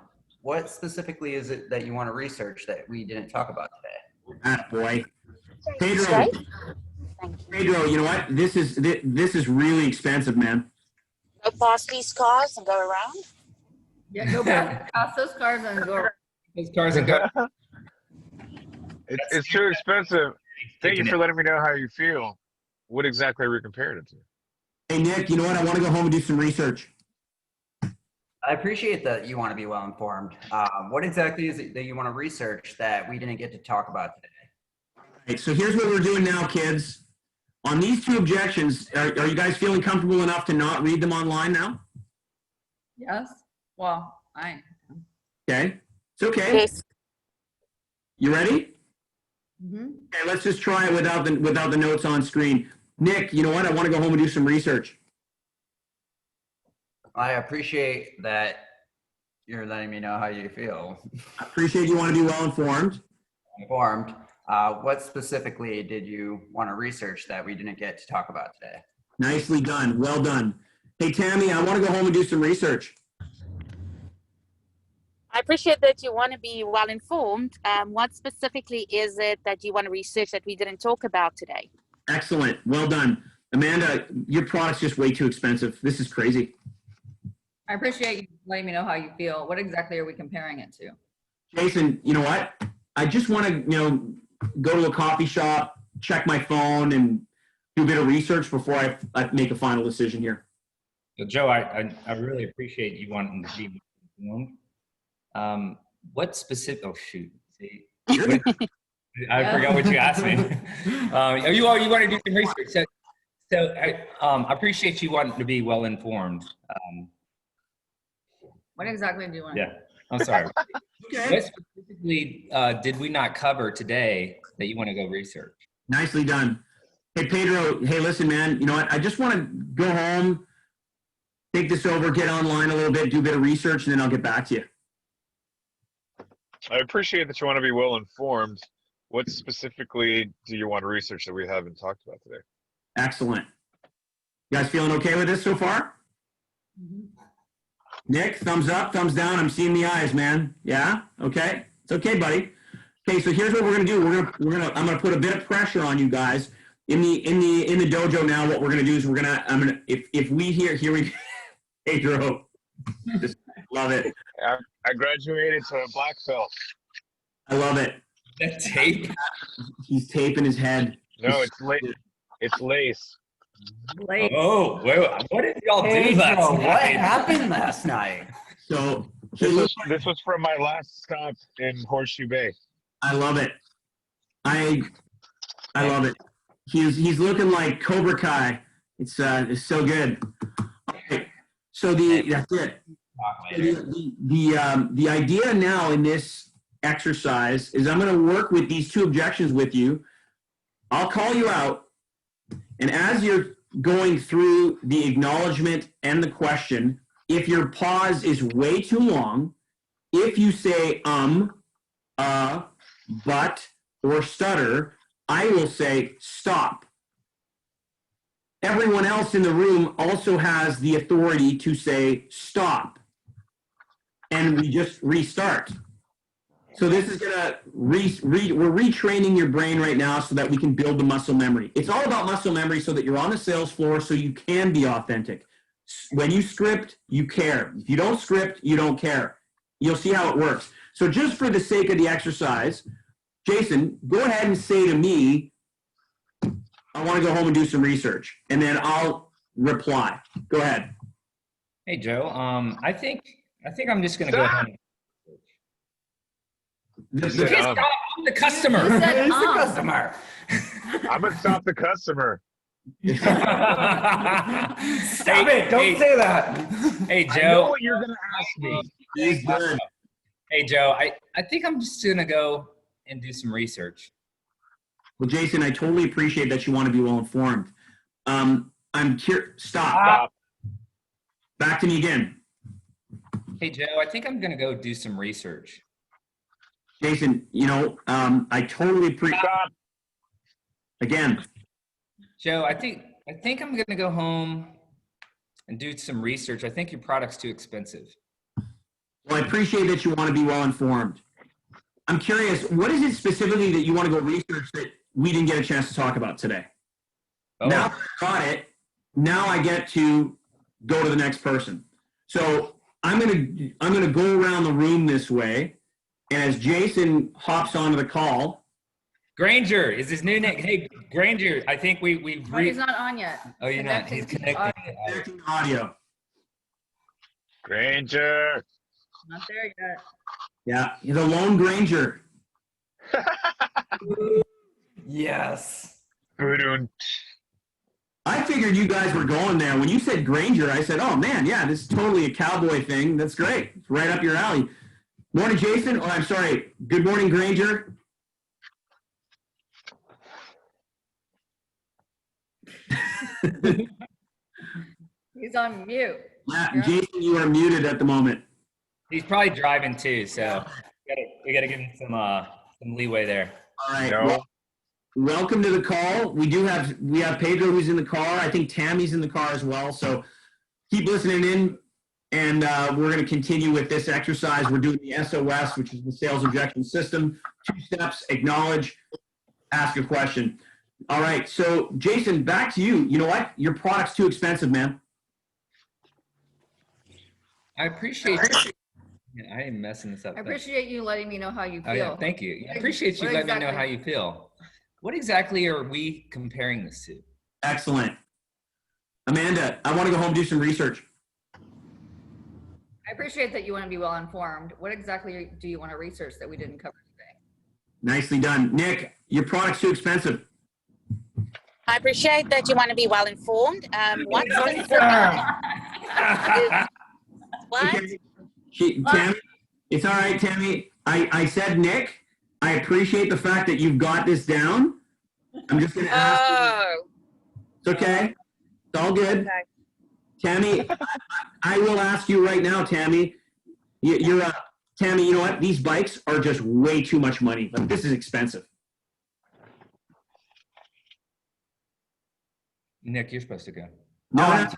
What specifically is it that you want to research that we didn't talk about today? Ah, boy. Pedro, Right? Thank you. Pedro, you know what? This is really expensive, man. Go past these cars and go around. Yeah, go back past those cars and go. Those cars and go. It's too expensive. Thank you for letting me know how you feel. What exactly are we comparing it to? Hey, Nick, you know what? I want to go home and do some research. I appreciate that you want to be well informed. What exactly is it that you want to research that we didn't get to talk about today? All right, so here's what we're doing now, kids. On these two objections, are you guys feeling comfortable enough to not read them online now? Yes. Well, Okay. It's okay. Yes. You ready? mm-hmm. Okay, let's just try it without the notes on screen. Nick, you know what? I want to go home and do some research. I appreciate that you're letting me know how you feel. I appreciate you want to be well informed. Informed. What specifically did you want to research that we didn't get to talk about today? Nicely done. Well done. Hey, Tammy, I want to go home and do some research. I appreciate that you want to be well informed. What specifically is it that you want to research that we didn't talk about today? Excellent. Well done. Amanda, your product's just way too expensive. This is crazy. I appreciate you letting me know how you feel. What exactly are we comparing it to? Jason, you know what? I just want to, go to a coffee shop, check my phone, and do a bit of research before I make a final decision here. So Joe, I really appreciate you wanting to be informed. What specific? Oh shoot! See, I forgot what you asked me. You want to do some research? So I appreciate you wanting to be well informed. What exactly do you want? Yeah, I'm sorry. Okay. What specifically did we not cover today that you want to go research? Nicely done. Hey, Pedro, hey, listen, man, you know what? I just want to go home, take this over, get online a little bit, do a bit of research, and then I'll get back to you. I appreciate that you want to be well informed. What specifically do you want to research that we haven't talked about today? Excellent. You guys feeling okay with this so far? Mm-hmm. Nick, thumbs up, thumbs down. I'm seeing the eyes, man. Yeah? Okay. It's okay, buddy. Okay, so here's what we're gonna do. I'm gonna put a bit of pressure on you guys. In the dojo now, what we're gonna do is if we here we Pedro. Just love it. I graduated to a black belt. I love it. That tape? He's taping his head. No, it's lace. Late. Oh, wait, what did y'all do last Pedro, night? what happened last night? So This was from my last stop in Horseshoe Bay. I love it. I love it. He's looking like Cobra Kai. It's so good. Okay. So that's it. The idea now in this exercise is I'm going to work with these two objections with you. I'll call you out, and as you're going through the acknowledgement and the question, if your pause is way too long, if you say but, or stutter, I will say stop. Everyone else in the room also has the authority to say stop. And we just restart. So this is gonna, we're retraining your brain right now so that we can build the muscle memory. It's all about muscle memory so that you're on the sales floor so you can be authentic. When you script, you care. If you don't script, you don't care. You'll see how it works. So just for the sake of the exercise, Jason, go ahead and say to me, I want to go home and do some research, and then I'll reply. Go ahead. Hey Joe, I think I'm just gonna go ahead. This You is, can't stop. I'm the customer. You said, Who's the customer? I'm gonna stop the customer. Stop it! Don't say that. Hey I know Joe. what you're gonna ask me. he's good. Hey Joe, I think I'm just gonna go and do some research. Well, Jason, I totally appreciate that you want to be well informed. I'm curious. Stop. Stop. Back to me again. Hey Joe, I think I'm gonna go do some research. Jason, I totally appreciate. Stop. Again. Joe, I think I'm gonna go home and do some research. I think your product's too expensive. Well, I appreciate that you want to be well informed. I'm curious, what is it specifically that you want to go research that we didn't get a chance to talk about today? Oh. Now that I got it, now I get to go to the next person. So I'm gonna go around the room this way, and as Jason hops onto the call, Granger is his new name. Hey, Granger, I think we've No, he's not on yet. Oh, you're not. He's connecting. Connecting audio. Granger. Not there yet. Yeah, he's a lone Granger. Yes. Boodoo. I figured you guys were going there. When you said Granger, I said, oh man, yeah, this is totally a cowboy thing. That's great. It's right up your alley. Morning, Jason. Oh, I'm sorry. Good morning, Granger. He's on mute. Yeah, Jason, you are muted at the moment. He's probably driving too, so we gotta give him some leeway there. All right. No. Well, welcome to the call. We have Pedro who's in the car. I think Tammy's in the car as well. So keep listening in, and we're going to continue with this exercise. We're doing the SOS, which is the sales objection system. 2 steps: acknowledge, ask a question. All right. So Jason, back to you. You know what? Your product's too expensive, man. I appreciate. Yeah, I am messing this up. I appreciate you letting me know how you feel. Oh yeah, thank you. I appreciate you What letting me know exactly? how you feel. What exactly are we comparing this to? Excellent. Amanda, I want to go home and do some research. I appreciate that you want to be well informed. What exactly do you want to research that we didn't cover today? Nicely done. Nick, your product's too expensive. I appreciate that you want to be well informed. What specifically is what? Okay. Tammy, it's all right, Tammy. I said, Nick, I appreciate the fact that you've got this down. I'm just going to ask you. Oh, It's okay. It's all good. okay. Tammy, I will ask you right now, Tammy. Tammy, you know what? These bikes are just way too much money. Like, this is expensive. Nick, you're supposed to go. No.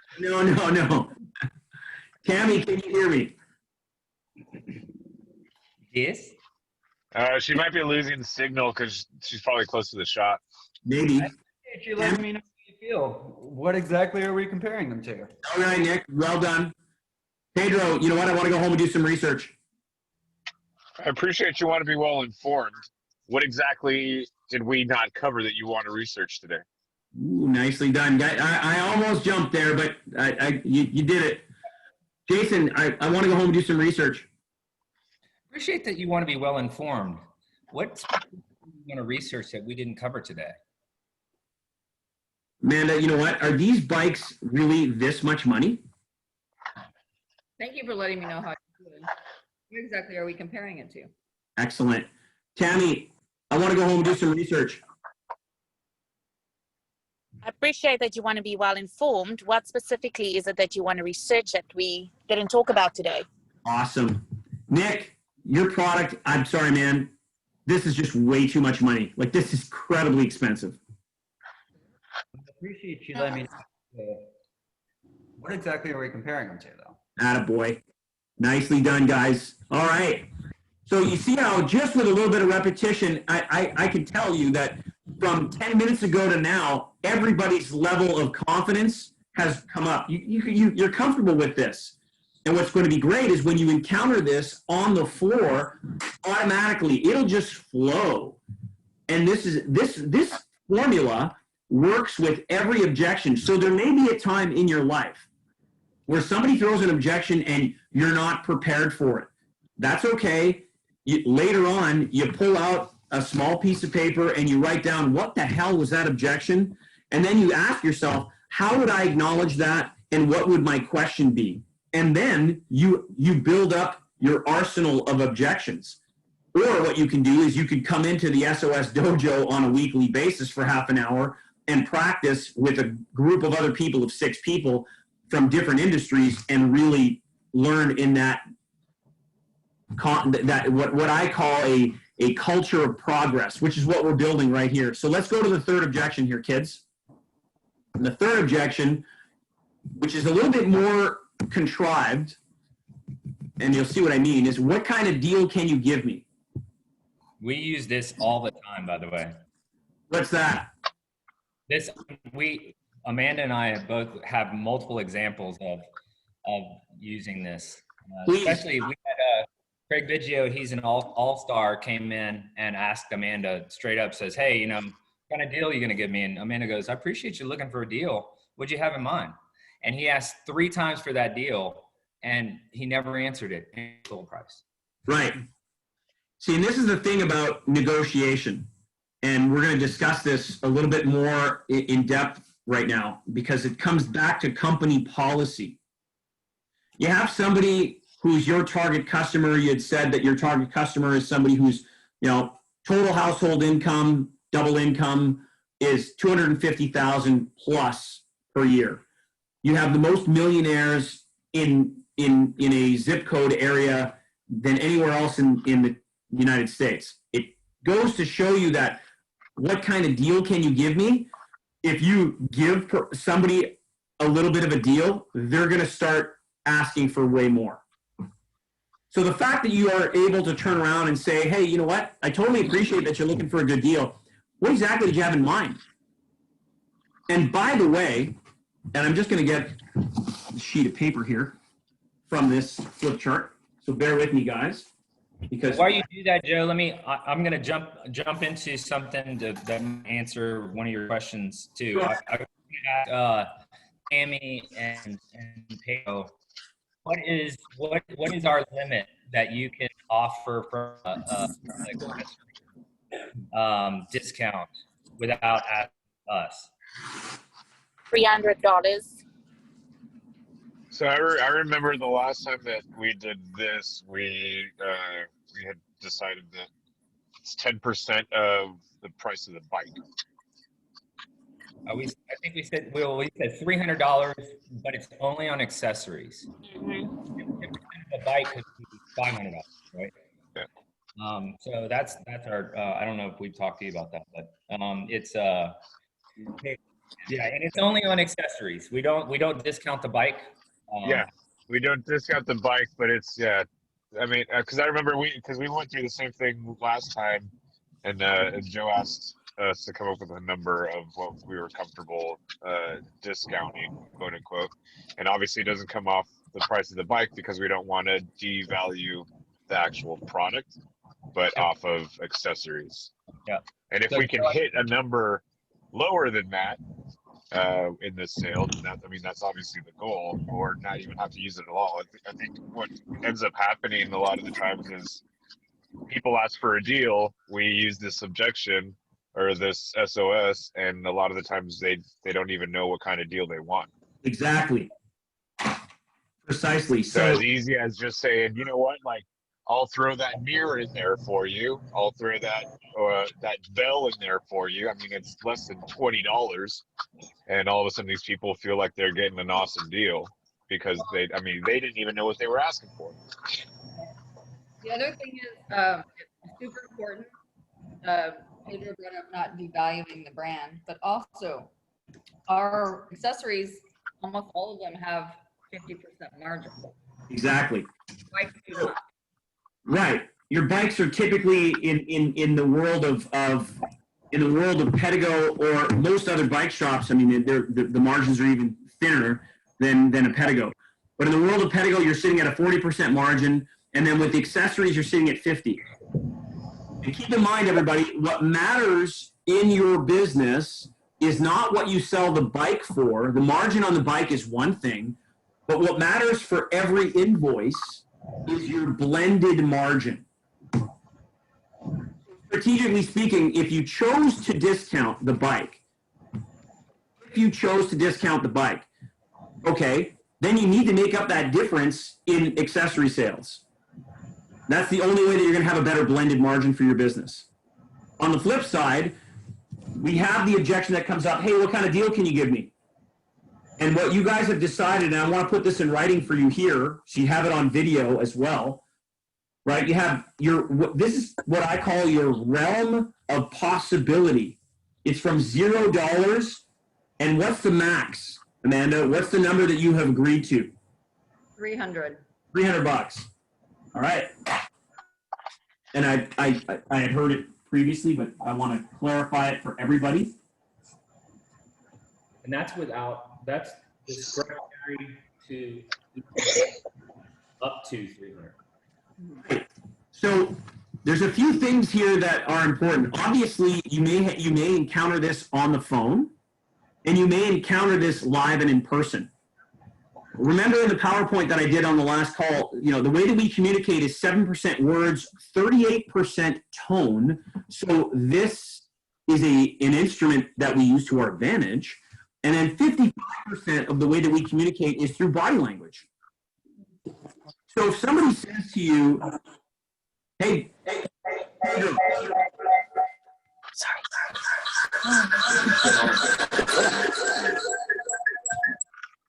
Tammy, can you hear me? Yes. She might be losing signal because she's probably close to the shop. Maybe. Appreciate you letting me know how you feel. What exactly are we comparing them to? All right, Nick. Well done. Pedro, you know what? I want to go home and do some research. I appreciate you want to be well informed. What exactly did we not cover that you want to research today? Ooh, nicely done, guy. I almost jumped there, but you did it. Jason, I want to go home and do some research. Appreciate that you want to be well informed. What do you want to research that we didn't cover today? Amanda, you know what? Are these bikes really this much money? Thank you for letting me know how you're doing. What exactly are we comparing it to? Excellent. Tammy, I want to go home and do some research. I appreciate that you want to be well informed. What specifically is it that you want to research that we didn't talk about today? Awesome. Nick, your product, I'm sorry, man. This is just way too much money. Like, this is incredibly expensive. I appreciate you letting me know. What exactly are we comparing them to, though? Attaboy. Nicely done, guys. All right. So you see how just with a little bit of repetition, I can tell you that from 10 minutes ago to now, everybody's level of confidence has come up. You're comfortable with this. And what's going to be great is when you encounter this on the floor, automatically it'll just flow. And this formula works with every objection. So there may be a time in your life where somebody throws an objection and you're not prepared for it. That's okay. Later on, you pull out a small piece of paper and you write down, what the hell was that objection? And then you ask yourself, how would I acknowledge that? And what would my question be? And then you build up your arsenal of objections. Or what you can do is you could come into the SOS dojo on a weekly basis for half an hour and practice with a group of other people of 6 people from different industries and really learn in that what I call a culture of progress, which is what we're building right here. So let's go to the third objection here, kids. And the third objection, which is a little bit more contrived, and you'll see what I mean, is what kind of deal can you give me? We use this all the time, by the way. What's that? Amanda and I both have multiple examples of using this. Please. Especially Craig Biggio, he's an all-star, came in and asked Amanda straight up, says, hey, you know, what kind of deal are you going to give me? And Amanda goes, I appreciate you looking for a deal. What'd you have in mind? And he asked 3 times for that deal, and he never answered it. Full price. Right. See, and this is the thing about negotiation. And we're going to discuss this a little bit more in depth right now, because it comes back to company policy. You have somebody who's your target customer. You had said that your target customer is somebody who's, you know, total household income, double income is 250,000 plus per year. You have the most millionaires in a zip code area than anywhere else in the United States. It goes to show you that what kind of deal can you give me? If you give somebody a little bit of a deal, they're going to start asking for way more. So the fact that you are able to turn around and say, hey, you know what? I totally appreciate that you're looking for a good deal. What exactly did you have in mind? And by the way, and I'm just going to get a sheet of paper here from this flip chart. So bear with me, guys. Because while you do that, Joe, I'm going to jump into something that answer one of your questions too. Sure. I ask Tammy and Pedego, what is our limit that you can offer for discount without asking us? $300. So I remember the last time that we did this, we had decided that it's 10% of the price of the bike. I think we said $300, but it's only on accessories. The bike could be $500, right? Yeah. So that's our. I don't know if we've talked to you about that, but it's yeah, and it's only on accessories. We don't discount the bike. Yeah, we don't discount the bike, but it's, yeah. I mean, because I remember we went through the same thing last time, and Joe asked us to come up with a number of what we were comfortable discounting, quote unquote, and obviously it doesn't come off the price of the bike because we don't want to devalue the actual product, but off of accessories. Yeah. And if we can hit a number lower than that in this sale, that's obviously the goal, or not even have to use it at all. I think what ends up happening a lot of the times is people ask for a deal, we use this objection or this SOS, and a lot of the times they don't even know what kind of deal they want. Exactly. Precisely. So as easy as just saying, you know what, like, I'll throw that mirror in there for you. I'll throw that bell in there for you. I mean, it's less than $20, and all of a sudden these people feel like they're getting an awesome deal because they didn't even know what they were asking for. The other thing is, it's super important. Pedro brought up not devaluing the brand, but also our accessories, almost all of them have 50% margin. Exactly. Bikes do not. Right. Your bikes are typically in the world of Pedego or most other bike shops. I mean, the margins are even thinner than a Pedego. But in the world of Pedego, you're sitting at a 40% margin, and then with the accessories, you're sitting at 50. And keep in mind, everybody, what matters in your business is not what you sell the bike for. The margin on the bike is one thing, but what matters for every invoice is your blended margin. Strategically speaking, if you chose to discount the bike, okay, then you need to make up that difference in accessory sales. That's the only way that you're going to have a better blended margin for your business. On the flip side, we have the objection that comes up, hey, what kind of deal can you give me? And what you guys have decided, and I want to put this in writing for you here, so you have it on video as well, right? You have this is what I call your realm of possibility. It's from $0, and what's the max, Amanda? What's the number that you have agreed to? 300. $300. All right. And I had heard it previously, but I want to clarify it for everybody. And that's discretionary to up to 300. Right. So there's a few things here that are important. Obviously, you may encounter this on the phone, and you may encounter this live and in person. Remember in the PowerPoint that I did on the last call, the way that we communicate is 7% words, 38% tone. So this is an instrument that we use to our advantage. And then 55% of the way that we communicate is through body language. So if somebody says to you, hey, Pedro.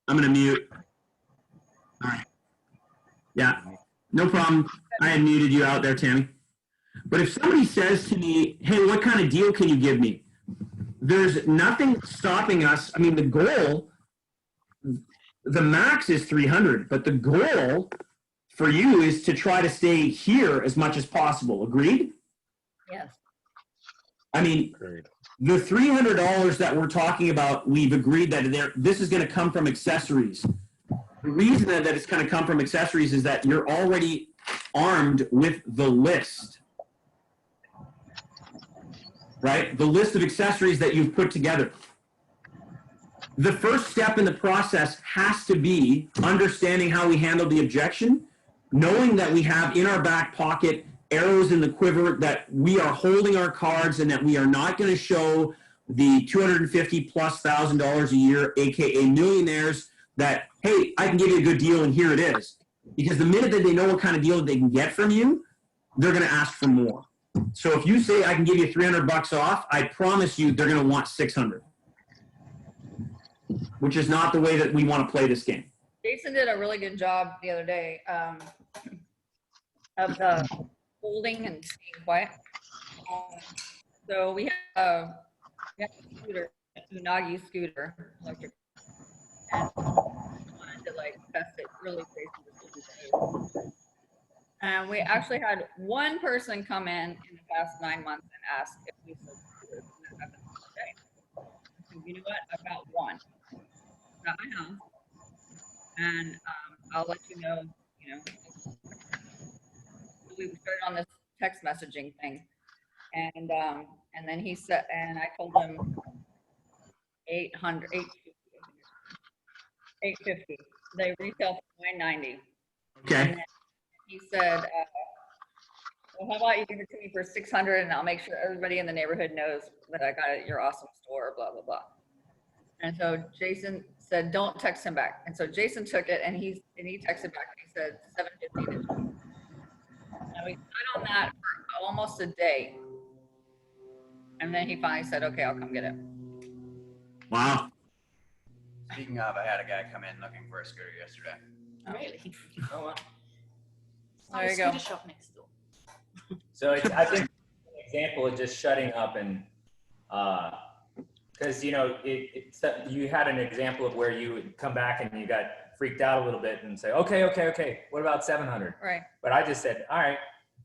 I'm going to mute. All right. Yeah, no problem. I had muted you out there, Tammy. But if somebody says to me, hey, what kind of deal can you give me? There's nothing stopping us. I mean, the goal, the max is 300, but the goal for you is to try to stay here as much as possible. Agreed? Yes. I mean, Agreed. the $300 that we're talking about, we've agreed that this is going to come from accessories. The reason that it's going to come from accessories is that you're already armed with the list, right? The list of accessories that you've put together. The first step in the process has to be understanding how we handle the objection, knowing that we have in our back pocket arrows in the quiver, that we are holding our cards and that we are not going to show the $250,000+ a year, AKA millionaires, that, hey, I can give you a good deal and here it is. Because the minute that they know what kind of deal they can get from you, they're going to ask for more. So if you say I can give you $300 off, I promise you they're going to want 600, which is not the way that we want to play this game. Jason did a really good job the other day of the holding and staying quiet. So we have a scooter, Unagi scooter, electric. And I wanted to like test it really crazy. And we actually had one person come in the past 9 months and ask if we sold scooters. And that happened today. So you know what? I've got one at my house, and I'll let you know. We started on this text messaging thing, and then he said, and I told him 850. They retail for $990. Okay. And then he said, well, how about you give it to me for 600, and I'll make sure everybody in the neighborhood knows that I got it at your awesome store, blah, blah, blah. And so Jason said, don't text him back. And so Jason took it, and he texted back, and he said, 750. And we sat on that for almost a day. And then he finally said, okay, I'll come get it. Wow. Speaking of, I had a guy come in looking for a scooter yesterday. Really? Oh, wow. There you go. Scooter shop next door. So I think an example of just shutting up and, because you had an example of where you would come back and you got freaked out a little bit and say, okay, what about 700? Right. But I just said, all right,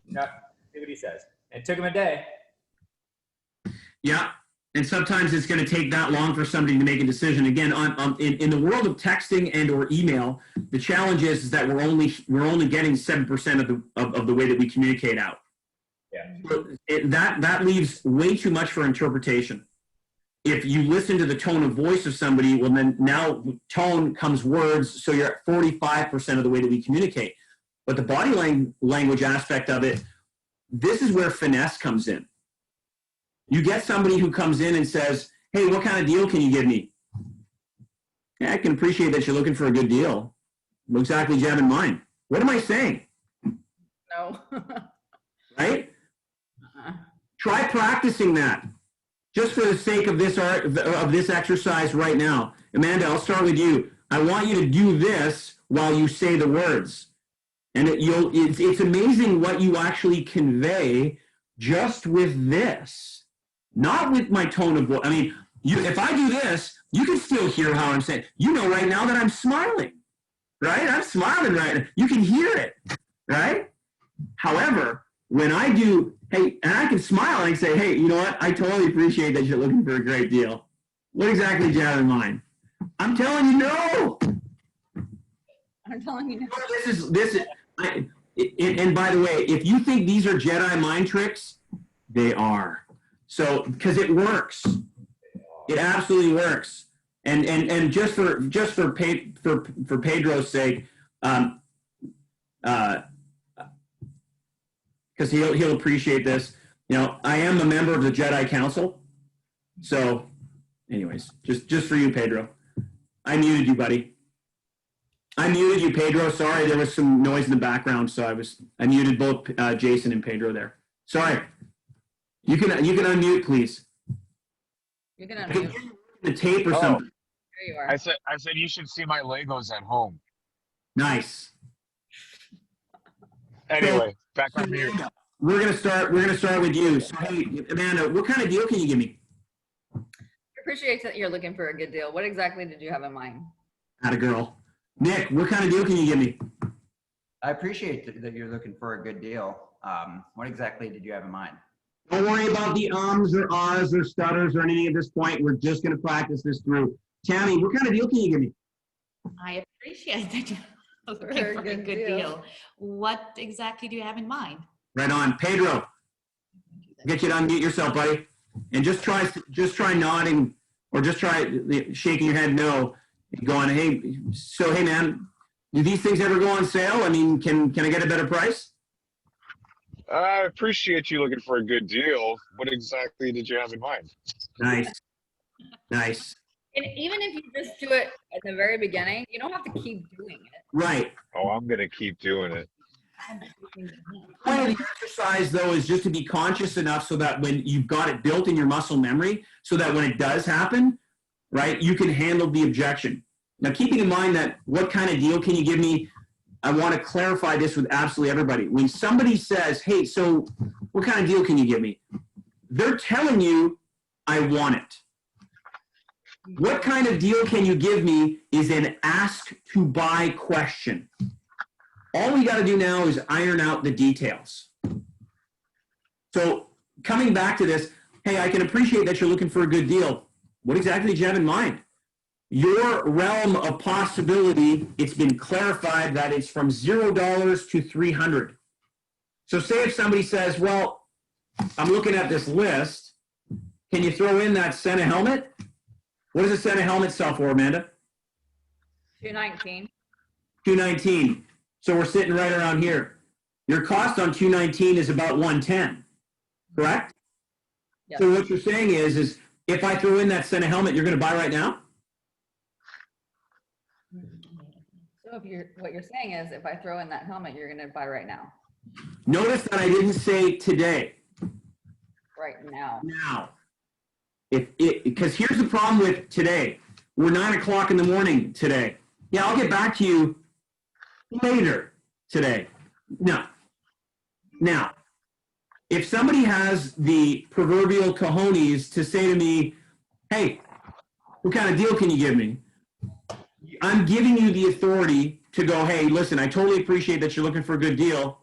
see what he says. And it took him a day. Yeah. And sometimes it's going to take that long for somebody to make a decision. Again, in the world of texting and or email, the challenge is that we're only getting 7% of the way that we communicate out. Yeah. So that leaves way too much for interpretation. If you listen to the tone of voice of somebody, well, then now tone comes words, so you're at 45% of the way that we communicate. But the body language aspect of it, this is where finesse comes in. You get somebody who comes in and says, hey, what kind of deal can you give me? Yeah, I can appreciate that you're looking for a good deal. What exactly do you have in mind? What am I saying? No. Right? Try practicing that. Just for the sake of this exercise right now. Amanda, I'll start with you. I want you to do this while you say the words. And it's amazing what you actually convey just with this. Not with my tone of voice. I mean, if I do this, you can still hear how I'm saying. You know right now that I'm smiling, right? I'm smiling right now. You can hear it, right? However, when I do, hey, and I can smile and I can say, hey, you know what? I totally appreciate that you're looking for a great deal. What exactly do you have in mind? I'm telling you no. I'm telling you no. And by the way, if you think these are Jedi mind tricks, they are. So, because it works. It absolutely works. And just for Pedro's sake, because he'll appreciate this. You know, I am a member of the Jedi Council. So, anyways, just for you, Pedro. I muted you, buddy. I muted you, Pedro. Sorry, there was some noise in the background, so I muted both Jason and Pedro there. Sorry. You can unmute, please. You can unmute. The tape or Oh. something. There you are. I said you should see my Legos at home. Nice. Anyway, back on mute. We're gonna start with you. So hey, Amanda, what kind of deal can you give me? I appreciate that you're looking for a good deal. What exactly did you have in mind? Atta girl. Nick, what kind of deal can you give me? I appreciate that you're looking for a good deal. What exactly did you have in mind? Don't worry about the ums or ahs or stutters or anything at this point. We're just gonna practice this through. Tammy, what kind of deal can you give me? I appreciate that you're looking For a for a good good deal. deal. What exactly do you have in mind? Right on. Pedro, get you to unmute yourself, buddy. And just try nodding or just try shaking your head no. Going, hey, so hey man, do these things ever go on sale? I mean, can I get a better price? I appreciate you looking for a good deal. What exactly did you have in mind? Nice. Nice. And even if you just do it at the very beginning, you don't have to keep doing it. Right. Oh, I'm gonna keep doing it. Part of the exercise, though, is just to be conscious enough so that when you've got it built in your muscle memory, so that when it does happen, right, you can handle the objection. Now, keeping in mind that what kind of deal can you give me, I want to clarify this with absolutely everybody. When somebody says, hey, so what kind of deal can you give me? They're telling you, I want it. What kind of deal can you give me is an ask to buy question. All we got to do now is iron out the details. So coming back to this, hey, I can appreciate that you're looking for a good deal. What exactly did you have in mind? Your realm of possibility, it's been clarified that it's from $0 to $300. So say if somebody says, well, I'm looking at this list, can you throw in that Sena helmet? What does a Sena helmet sell for, Amanda? $219. $219. So we're sitting right around here. Your cost on $219 is about $110, correct? Yes. So what you're saying is if I throw in that Sena helmet, you're going to buy right now? So what you're saying is if I throw in that helmet, you're going to buy right now. Notice that I didn't say today. Right now. Now. Because here's the problem with today. We're 9 o'clock in the morning today. Yeah, I'll get back to you later today. No. Now, if somebody has the proverbial cojones to say to me, hey, what kind of deal can you give me? I'm giving you the authority to go, hey, listen, I totally appreciate that you're looking for a good deal.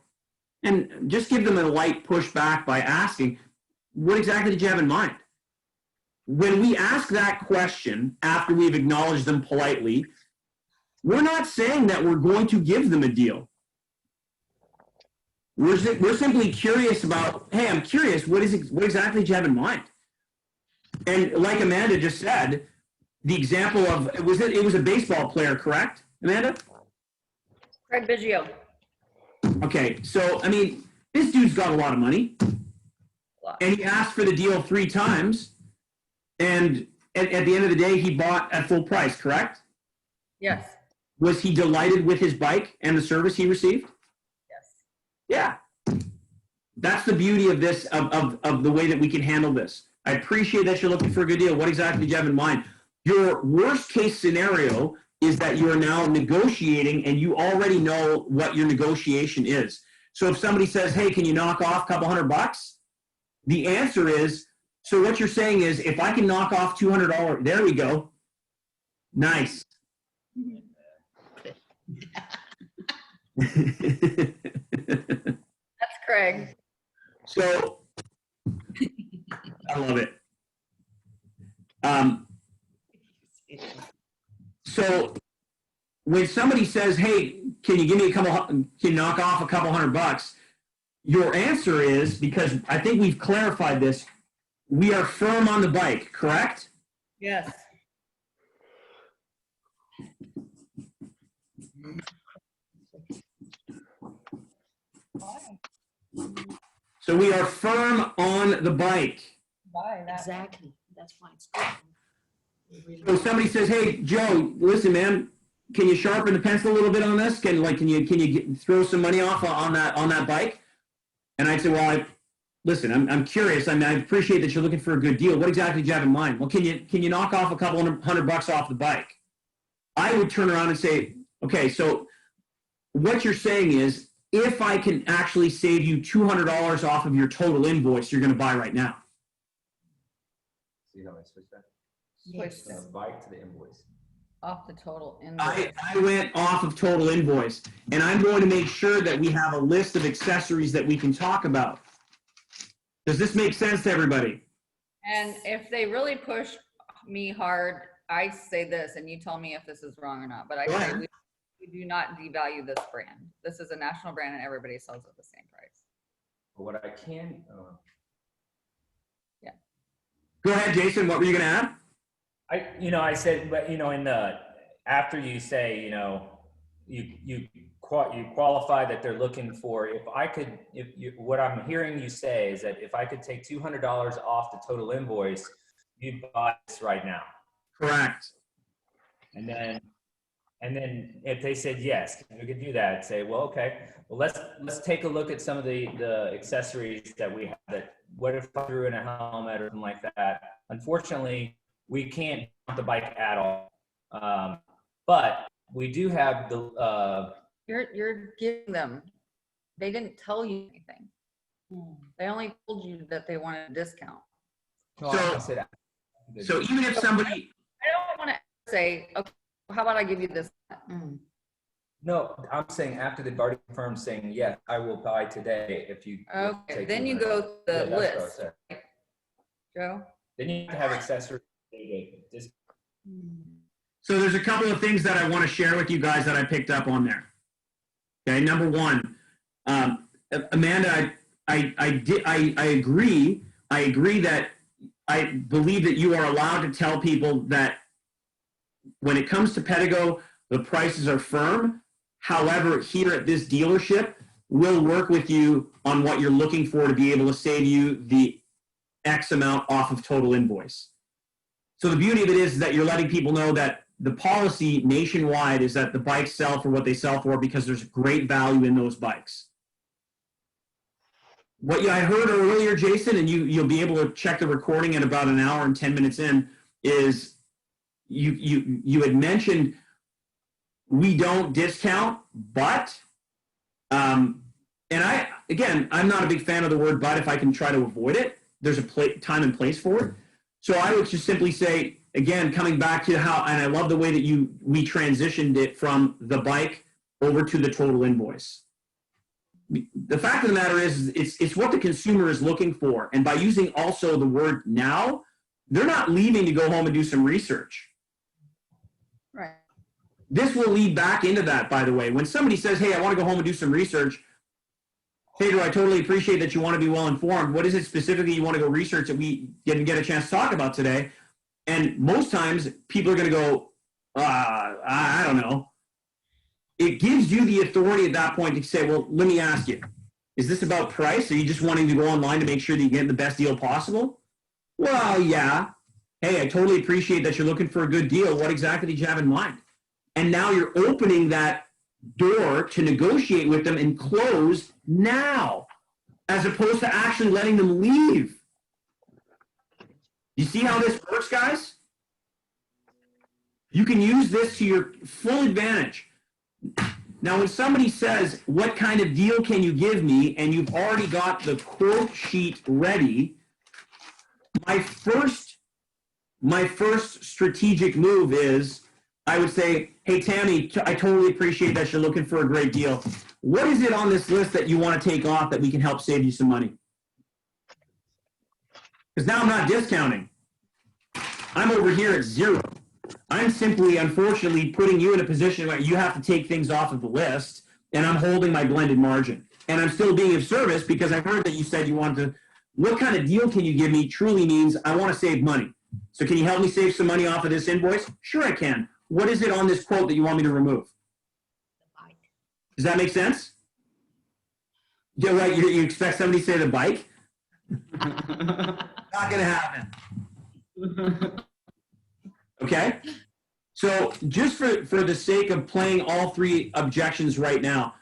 And just give them a light pushback by asking, what exactly did you have in mind? When we ask that question after we've acknowledged them politely, we're not saying that we're going to give them a deal. We're simply curious about, hey, I'm curious, what exactly did you have in mind? And like Amanda just said, the example of, it was a baseball player, correct, Amanda? Craig Biggio. Okay, so, I mean, this dude's got a lot of money. And he asked for the deal 3 times. And at the end of the day, he bought at full price, correct? Yes. Was he delighted with his bike and the service he received? Yes. Yeah. That's the beauty of this, of the way that we can handle this. I appreciate that you're looking for a good deal. What exactly did you have in mind? Your worst case scenario is that you're now negotiating and you already know what your negotiation is. So if somebody says, hey, can you knock off a couple $100? The answer is, so what you're saying is, if I can knock off $200, there we go. Nice. That's Craig. So, I love it. So, when somebody says, hey, can you give me can you knock off a couple $100? Your answer is, because I think we've clarified this, we are firm on the bike, correct? Yes. So we are firm on the bike. Why? Exactly. That's why it's good. So somebody says, "Hey, Joe, listen, man, can you sharpen the pencil a little bit on this? Can you throw some money off on that bike?" And I'd say, "Well, listen, I'm curious. I mean, I appreciate that you're looking for a good deal. What exactly do you have in mind? Well, can you knock off a couple $100 off the bike?" I would turn around and say, "Okay, so what you're saying is, if I can actually save you $200 off of your total invoice, you're going to buy right now." See how I switched that? Switch From the bike to the invoice. off the total invoice. I went off of total invoice, and I'm going to make sure that we have a list of accessories that we can talk about. Does this make sense to everybody? And if they really push me hard, I say this, and you tell me if this is wrong or not, but I Go say ahead. we do not devalue this brand. This is a national brand and everybody sells at the same price. But what I can, Go ahead, Jason. What were you going to add? I said, but in the, after you say, you qualify that they're looking for, what I'm hearing you say is that if I could take $200 off the total invoice, you'd buy this right now. Correct. And then if they said yes, we could do that. Say, well, okay, well let's take a look at some of the accessories that we have. That what if I threw in a helmet or something like that? Unfortunately, we can't mount the bike at all. But we do have the. You're giving them. They didn't tell you anything. They only told you that they wanted a discount. So even if somebody, I don't want to say, okay, how about I give you this? No, I'm saying after they've already confirmed saying, yes, I will buy today if you. Okay, take then you $200. go to the Yeah, that's what I list. said. Joe? Then you have to have accessories. so there's a couple of things that I want to share with you guys that I picked up on there. Okay, number one, Amanda, I agree. I agree that I believe that you are allowed to tell people that when it comes to Pedego, the prices are firm. However, here at this dealership, we'll work with you on what you're looking for to be able to save you the X amount off of total invoice. So the beauty of it is that you're letting people know that the policy nationwide is that the bikes sell for what they sell for because there's great value in those bikes. What I heard earlier, Jason, and you'll be able to check the recording at about an hour and 10 minutes in, is you had mentioned we don't discount, but, and I'm not a big fan of the word but if I can try to avoid it. There's a time and place for it. So I would just simply say, again, coming back to how, and I love the way that we transitioned it from the bike over to the total invoice. The fact of the matter is, it's what the consumer is looking for. And by using also the word now, they're not leaving to go home and do some research. Right. This will lead back into that, by the way. When somebody says, hey, I want to go home and do some research, Pedro, I totally appreciate that you want to be well informed. What is it specifically you want to go research that we didn't get a chance to talk about today? And most times people are going to go, I don't know. It gives you the authority at that point to say, well, let me ask you, is this about price? Are you just wanting to go online to make sure that you get the best deal possible? Well, yeah. Hey, I totally appreciate that you're looking for a good deal. What exactly did you have in mind? And now you're opening that door to negotiate with them and close now, as opposed to actually letting them leave. You see how this works, guys? You can use this to your full advantage. Now, when somebody says, what kind of deal can you give me? And you've already got the quote sheet ready, my first strategic move is, I would say, hey, Tammy, I totally appreciate that you're looking for a great deal. What is it on this list that you want to take off that we can help save you some money? Because now I'm not discounting. I'm over here at zero. I'm simply, unfortunately, putting you in a position where you have to take things off of the list, and I'm holding my blended margin. And I'm still being of service because I heard that you said you wanted to, what kind of deal can you give me truly means I want to save money. So can you help me save some money off of this invoice? Sure I can. What is it on this quote that you want me to remove? Does that make sense? Yeah, right. You expect somebody to say the bike? Not going to happen. Okay? So just for the sake of playing all three objections right now,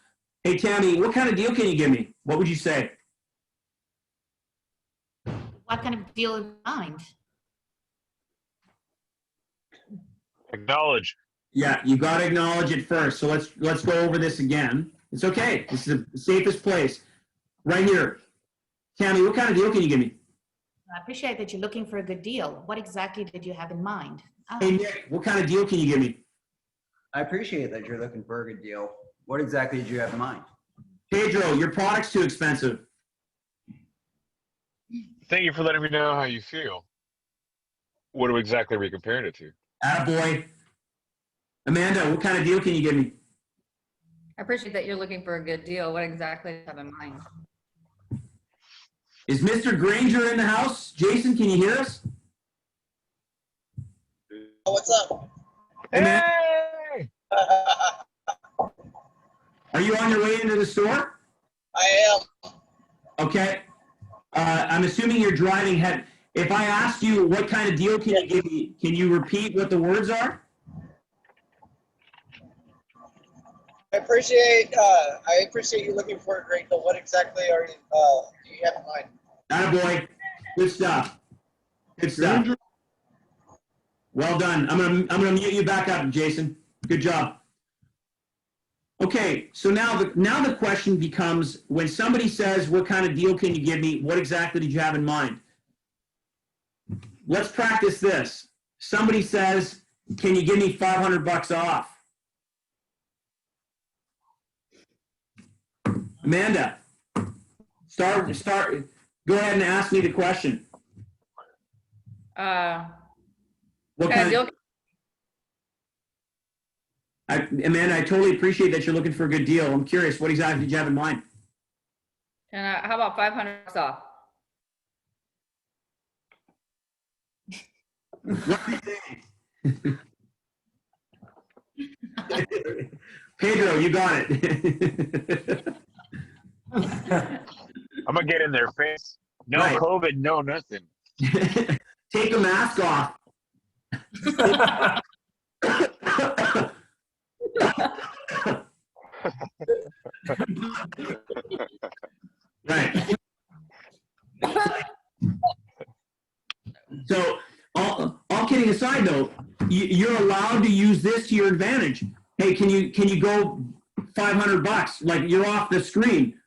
hey, Tammy, what kind of deal can you give me? What would you say? What kind of deal in mind? Acknowledge. Yeah, you got to acknowledge it first. So let's go over this again. It's okay. This is the safest place. Right here. Tammy, what kind of deal can you give me? I appreciate that you're looking for a good deal. What exactly did you have in mind? Hey, Nick, what kind of deal can you give me? I appreciate that you're looking for a good deal. What exactly did you have in mind? Pedro, your product's too expensive. Thank you for letting me know how you feel. What exactly are we comparing it to? Attaboy. Amanda, what kind of deal can you give me? I appreciate that you're looking for a good deal. What exactly do you have in mind? Is Mr. Granger in the house? Jason, can you hear us? What's up? Hey, man. Hey! Are you on your way into the store? I am. Okay. I'm assuming you're driving. If I asked you what kind of deal can you give me, can you repeat what the words are? I appreciate you looking for a great deal. What exactly do you have in mind? Attaboy. Good stuff. Good stuff. Well done. I'm gonna mute you back up, Jason. Good job. Okay, so now the question becomes, when somebody says, what kind of deal can you give me? What exactly did you have in mind? Let's practice this. Somebody says, can you give me $500 off? Amanda, go ahead and ask me the question. What kind of deal? Amanda, I totally appreciate that you're looking for a good deal. I'm curious, what exactly did you have in mind? And how about $500 off? What are you saying? Pedro, you got it. I'm gonna get in their face. No Right. COVID, no nothing. Take the mask off. Right. So, all kidding aside, though, you're allowed to use this to your advantage. Hey, can you go $500? Like, you're off the screen.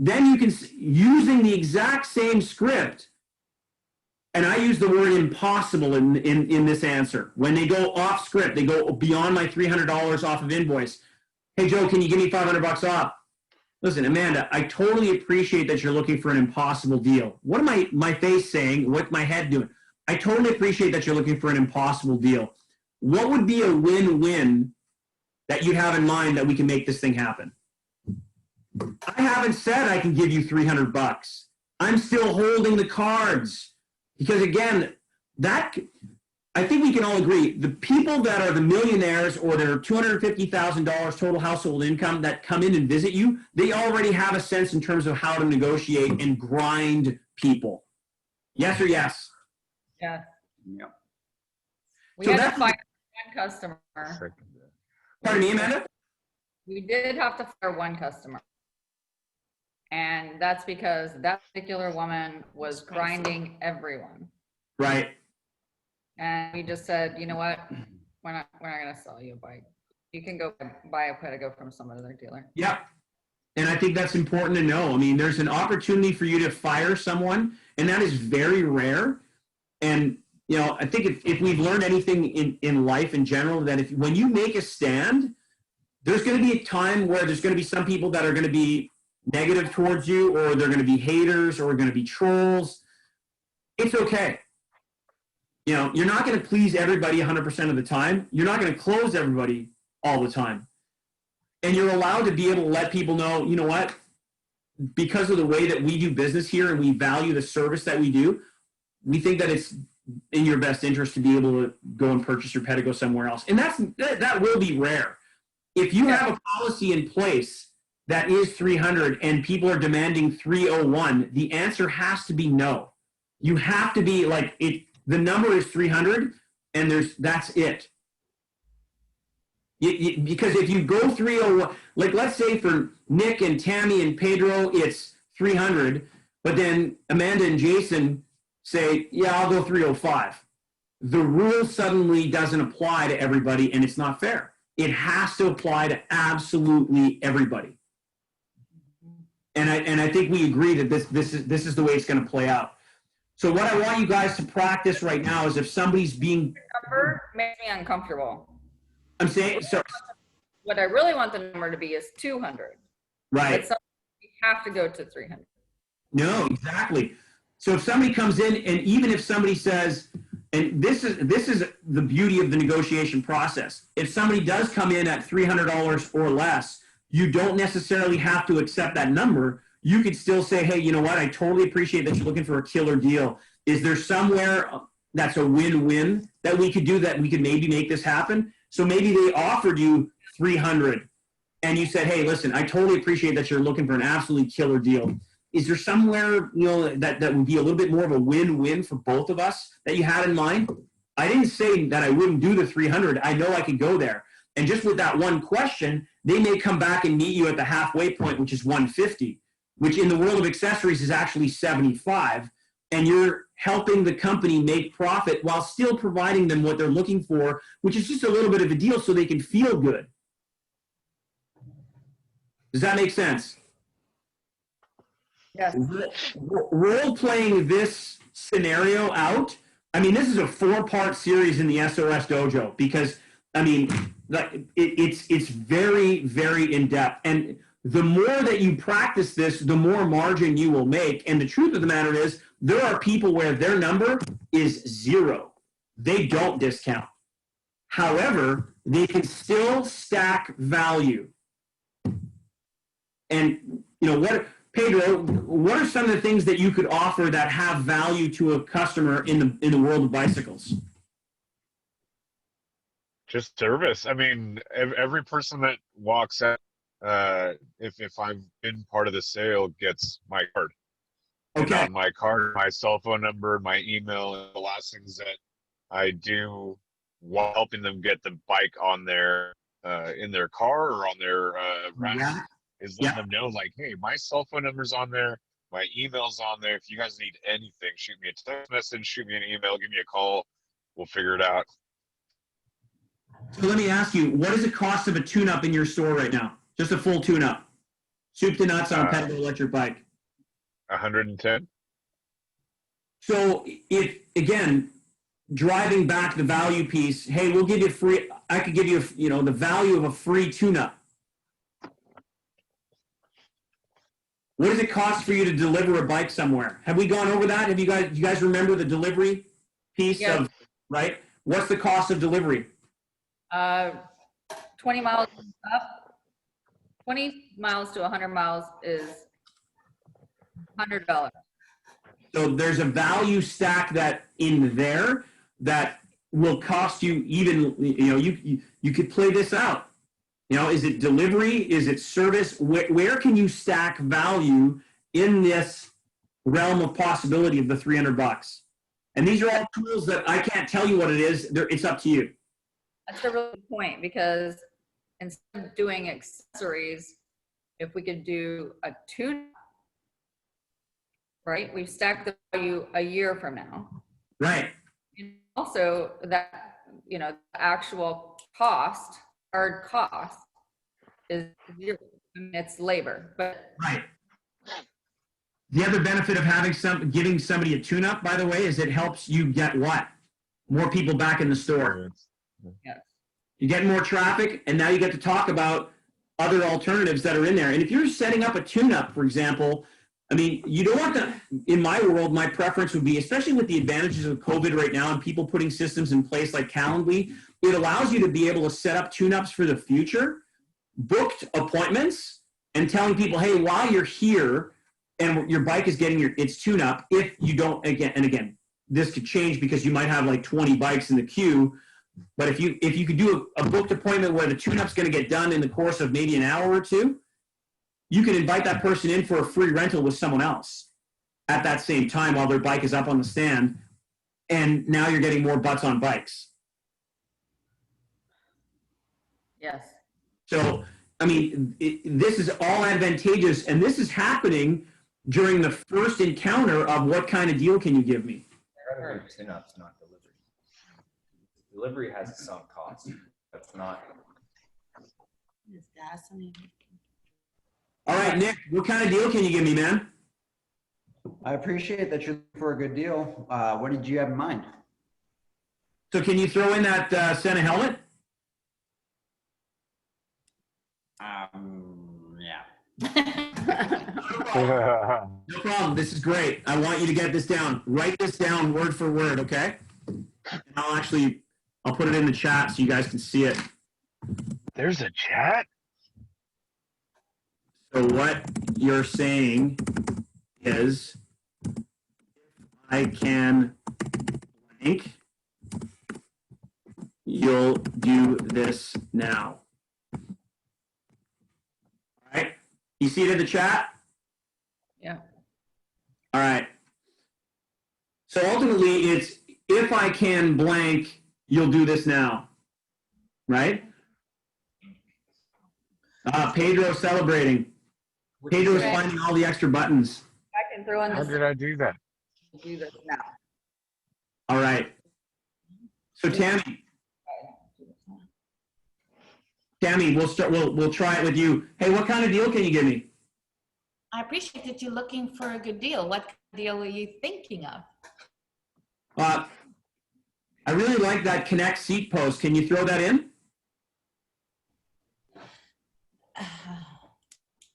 Then you can, using the exact same script, and I use the word impossible in this answer. When they go off script, they go beyond my $300 off of invoice. Hey, Joe, can you give me $500 off? Listen, Amanda, I totally appreciate that you're looking for an impossible deal. What am my face saying? What's my head doing? I totally appreciate that you're looking for an impossible deal. What would be a win-win that you have in mind that we can make this thing happen? I haven't said I can give you $300. I'm still holding the cards. Because again, I think we can all agree, the people that are the millionaires or their $250,000 total household income that come in and visit you, they already have a sense in terms of how to negotiate and grind people. Yes or yes? Yeah. Yep. We So had that's- to fire one customer. Pardon me, Amanda? We did have to fire one customer. And that's because that particular woman was grinding everyone. Right. And we just said, you know what? We're not going to sell you a bike. You can go buy a Pedego from some other dealer. Yep. And I think that's important to know. I mean, there's an opportunity for you to fire someone, and that is very rare. And, you know, I think if we've learned anything in life in general, that when you make a stand, there's going to be a time where there's going to be some people that are going to be negative towards you, or they're going to be haters, or going to be trolls. It's okay. You know, you're not going to please everybody 100% of the time. You're not going to close everybody all the time. And you're allowed to be able to let people know, you know what, because of the way that we do business here and we value the service that we do, we think that it's in your best interest to be able to go and purchase your Pedego somewhere else. And that will be rare. If you have a policy in place that is 300 and people are demanding 301, the answer has to be no. You have to be like, the number is 300 and that's it. Because if you go 301, like let's say for Nick and Tammy and Pedro, it's 300, but then Amanda and Jason say, yeah, I'll go 305. The rule suddenly doesn't apply to everybody and it's not fair. It has to apply to absolutely everybody. And I think we agree that this is the way it's going to play out. So what I want you guys to practice right now is if somebody's being... Number makes me uncomfortable. I'm saying, so... What I really want the number to be is 200. Right. But we have to go to 300. No, exactly. So if somebody comes in, and even if somebody says, and this is the beauty of the negotiation process. If somebody does come in at $300 or less, you don't necessarily have to accept that number. You could still say, hey, you know what? I totally appreciate that you're looking for a killer deal. Is there somewhere that's a win-win that we could do that we could maybe make this happen? So maybe they offered you 300 and you said, hey, listen, I totally appreciate that you're looking for an absolutely killer deal. Is there somewhere, you know, that would be a little bit more of a win-win for both of us that you had in mind? I didn't say that I wouldn't do the 300. I know I could go there. And just with that one question, they may come back and meet you at the halfway point, which is 150, which in the world of accessories is actually 75. And you're helping the company make profit while still providing them what they're looking for, which is just a little bit of a deal so they can feel good. Does that make sense? Yes. Role-playing this scenario out, I mean, this is a 4-part series in the SOS Dojo because, I mean, it's very, very in-depth. And the more that you practice this, the more margin you will make. And the truth of the matter is, there are people where their number is 0. They don't discount. However, they can still stack value. And, you know, Pedro, what are some of the things that you could offer that have value to a customer in the world of bicycles? Just service. I mean, every person that walks out, if I've been part of the sale, gets my card. Okay. And on my card, my cell phone number, my email, and the last things that I do while helping them get the bike on their in their car or on their rack is letting them know, like, hey, my cell phone number's on there, my email's on there. If you guys need anything, shoot me a text message, shoot me an email, give me a call. We'll figure it out. So let me ask you, what is the cost of a tune-up in your store right now? Just a full tune-up. Soup to nuts on a Pedego electric bike. 110. So if, again, driving back the value piece, hey, we'll give you free, I could give you, you know, the value of a free tune-up. What does it cost for you to deliver a bike somewhere? Have we gone over that? Have you guys remember the delivery piece of, right? What's the cost of delivery? 20 miles up, 20 miles to 100 miles is $100. So there's a value stack that in there that will cost you even, you know, you could play this out. You know, is it delivery? Is it service? Where can you stack value in this realm of possibility of the $300? And these are all tools that I can't tell you what it is. It's up to you. That's a really good point, because instead of doing accessories, if we could do a tune, right? We've stacked the value a year from now. Right. And also that, you know, the actual cost, hard cost is zero. I mean, it's labor, but right. The other benefit of having giving somebody a tune-up, by the way, is it helps you get what? More people back in the store. yes. You get more traffic, and now you get to talk about other alternatives that are in there. And if you're setting up a tune-up, for example, I mean, you don't want to, in my world, my preference would be, especially with the advantages of COVID right now and people putting systems in place like Calendly, it allows you to be able to set up tune-ups for the future, booked appointments, and telling people, hey, while you're here and your bike is getting its tune-up, if you don't, again, this could change because you might have like 20 bikes in the queue, but if you could do a booked appointment where the tune-up's going to get done in the course of maybe an hour or two, you can invite that person in for a free rental with someone else at that same time while their bike is up on the stand. And now you're getting more butts on bikes. Yes. So, I mean, this is all advantageous. And this is happening during the first encounter of what kind of deal can you give me? I'd rather do tune-ups, not delivery. Delivery has a sunk cost. That's not. All right, Nick, what kind of deal can you give me, man? I appreciate that you're looking for a good deal. What did you have in mind? So can you throw in that Santa helmet? Yeah. No problem. This is great. I want you to get this down. Write this down word for word, okay? And I'll put it in the chat so you guys can see it. There's a chat? So what you're saying is, I can blank, you'll do this now. All right. You see it in the chat? Yeah. All right. So ultimately, it's if I can blank, you'll do this now. Right? Pedro celebrating. Pedro's finding all the extra buttons. I can throw in How this. did I do that? Do this now. All right. So Tammy, we'll start. We'll try it with you. Hey, what kind of deal can you give me? I appreciate that you're looking for a good deal. What kind of deal are you thinking of? I really like that Connect seat post. Can you throw that in?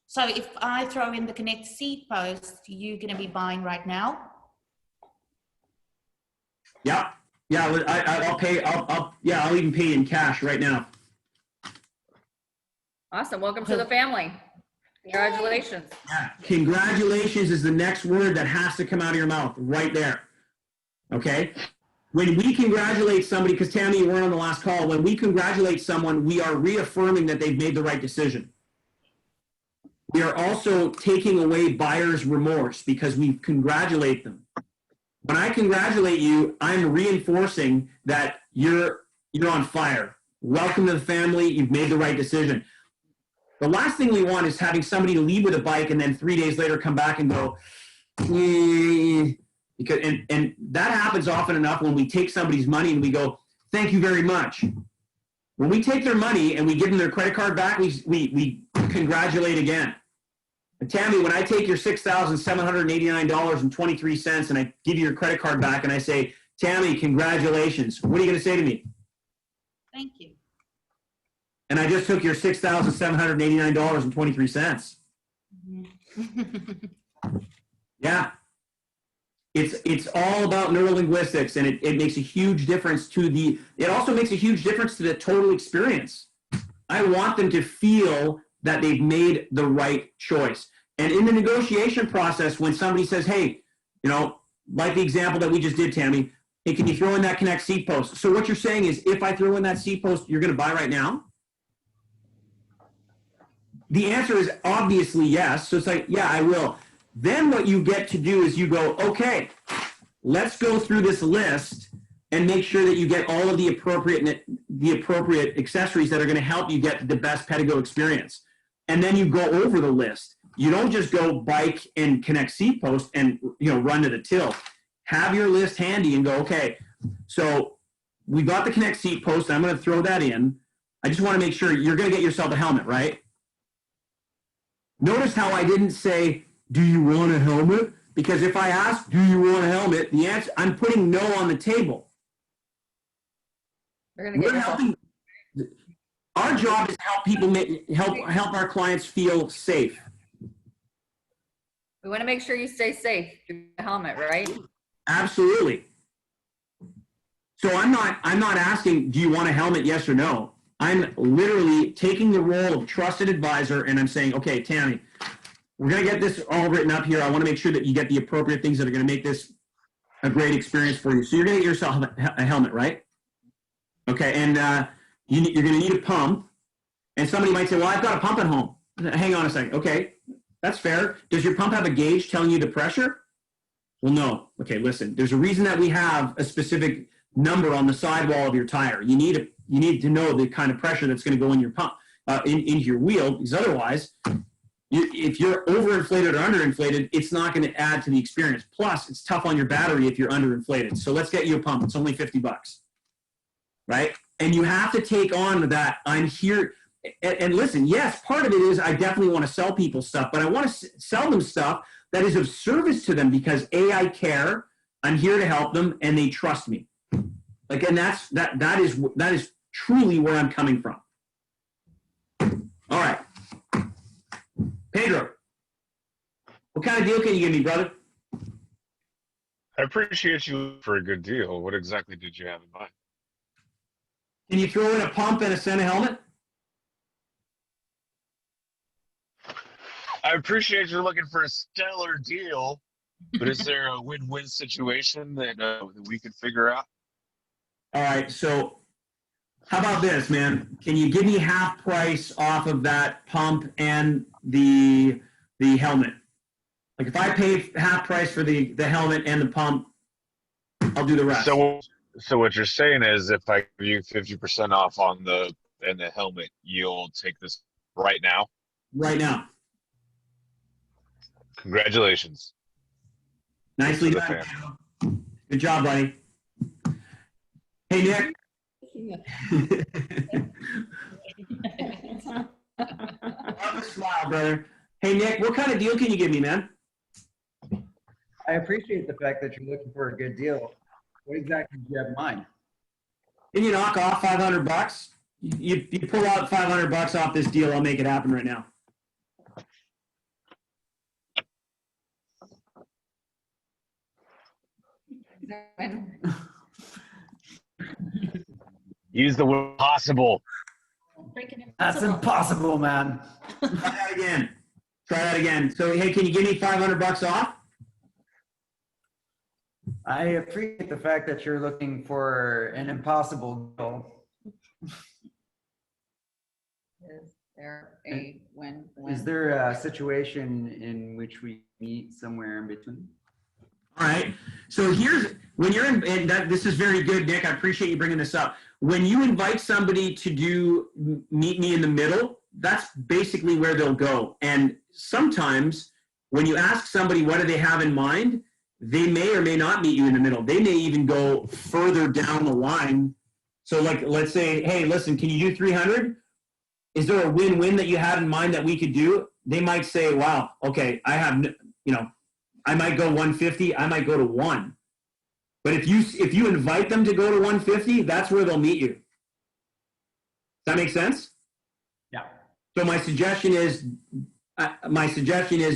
So if I throw in the Connect seat post, you're going to be buying right now? Yeah. Yeah. I'll pay. I'll even pay in cash right now. Awesome. Welcome to the family. Congratulations. Yeah. Congratulations is the next word that has to come out of your mouth right there. Okay. When we congratulate somebody, because Tammy, you weren't on the last call, when we congratulate someone, we are reaffirming that they've made the right decision. We are also taking away buyer's remorse because we congratulate them. When I congratulate you, I'm reinforcing that you're on fire. Welcome to the family. You've made the right decision. The last thing we want is having somebody leave with a bike and then 3 days later come back and go, because and that happens often enough when we take somebody's money and we go, thank you very much. When we take their money and we give them their credit card back, we congratulate again. And Tammy, when I take your $6,789.23 and I give you your credit card back and I say, Tammy, congratulations, what are you going to say to me? Thank you. And I just took your $6,789.23. Yeah. It's all about neurolinguistics, and it makes a huge difference it also makes a huge difference to the total experience. I want them to feel that they've made the right choice. And in the negotiation process, when somebody says, hey, like the example that we just did, Tammy, hey, can you throw in that Connect seat post? So what you're saying is, if I throw in that seat post, you're going to buy right now? The answer is obviously yes. So it's like, yeah, I will. Then what you get to do is you go, okay, let's go through this list and make sure that you get all of the appropriate accessories that are going to help you get the best Pedego experience. And then you go over the list. You don't just go bike and Connect seat post and run to the till. Have your list handy and go, okay, so we got the Connect seat post. I'm going to throw that in. I just want to make sure you're going to get yourself a helmet, right? Notice how I didn't say, do you want a helmet? Because if I ask, do you want a helmet? The answer, I'm putting no on the table. We're helping. Our job is to help people help our clients feel safe. We want to make sure you stay safe through the helmet, right? Absolutely. So I'm not asking, do you want a helmet, yes or no? I'm literally taking the role of trusted advisor and I'm saying, okay, Tammy, we're going to get this all written up here. I want to make sure that you get the appropriate things that are going to make this a great experience for you. So you're going to get yourself a helmet, right? Okay, and you're going to need a pump. And somebody might say, well, I've got a pump at home. Hang on a second. Okay, that's fair. Does your pump have a gauge telling you the pressure? Well, no. Okay, listen. There's a reason that we have a specific number on the sidewall of your tire. You need to know the kind of pressure that's going to go in your pump, into your wheel, because otherwise, if you're overinflated or underinflated, it's not going to add to the experience. Plus, it's tough on your battery if you're underinflated. So let's get you a pump. It's only $50, right? And you have to take on that. I'm here. And listen, yes, part of it is I definitely want to sell people stuff, but I want to sell them stuff that is of service to them because I care, I'm here to help them, and they trust me. Like, and that is truly where I'm coming from. All right, Pedro, what kind of deal can you give me, brother? I appreciate you for a good deal. What exactly did you have in mind? Can you throw in a pump and a Sena helmet? I appreciate you're looking for a stellar deal, but is there a win-win situation that we could figure out? All right, so how about this, man? Can you give me half price off of that pump and the helmet? Like if I pay half price for the helmet and the pump, I'll do the rest. So what you're saying is if I give you 50% off on the helmet, you'll take this right now? Right now. Congratulations. Nicely done. Good job, buddy. Hey, Nick. Love a smile, brother. Hey, Nick, what kind of deal can you give me, man? I appreciate the fact that you're looking for a good deal. What exactly do you have in mind? Can you knock off $500? You pull out $500 off this deal, I'll make it happen right now. Use the word possible. That's impossible, man. Try that again. Try that again. So, hey, can you give me $500 off? I appreciate the fact that you're looking for an impossible deal. Is there a win-win? Is there a situation in which we meet somewhere in between? All right. So when you're in, and this is very good, Nick. I appreciate you bringing this up. When you invite somebody to meet me in the middle, that's basically where they'll go. And sometimes when you ask somebody what do they have in mind, they may or may not meet you in the middle. They may even go further down the line. So like, let's say, hey, listen, can you do 300? Is there a win-win that you had in mind that we could do? They might say, wow, okay, I have, I might go 150, I might go to 1. But if you invite them to go to 150, that's where they'll meet you. Does that make sense? Yeah. So my suggestion is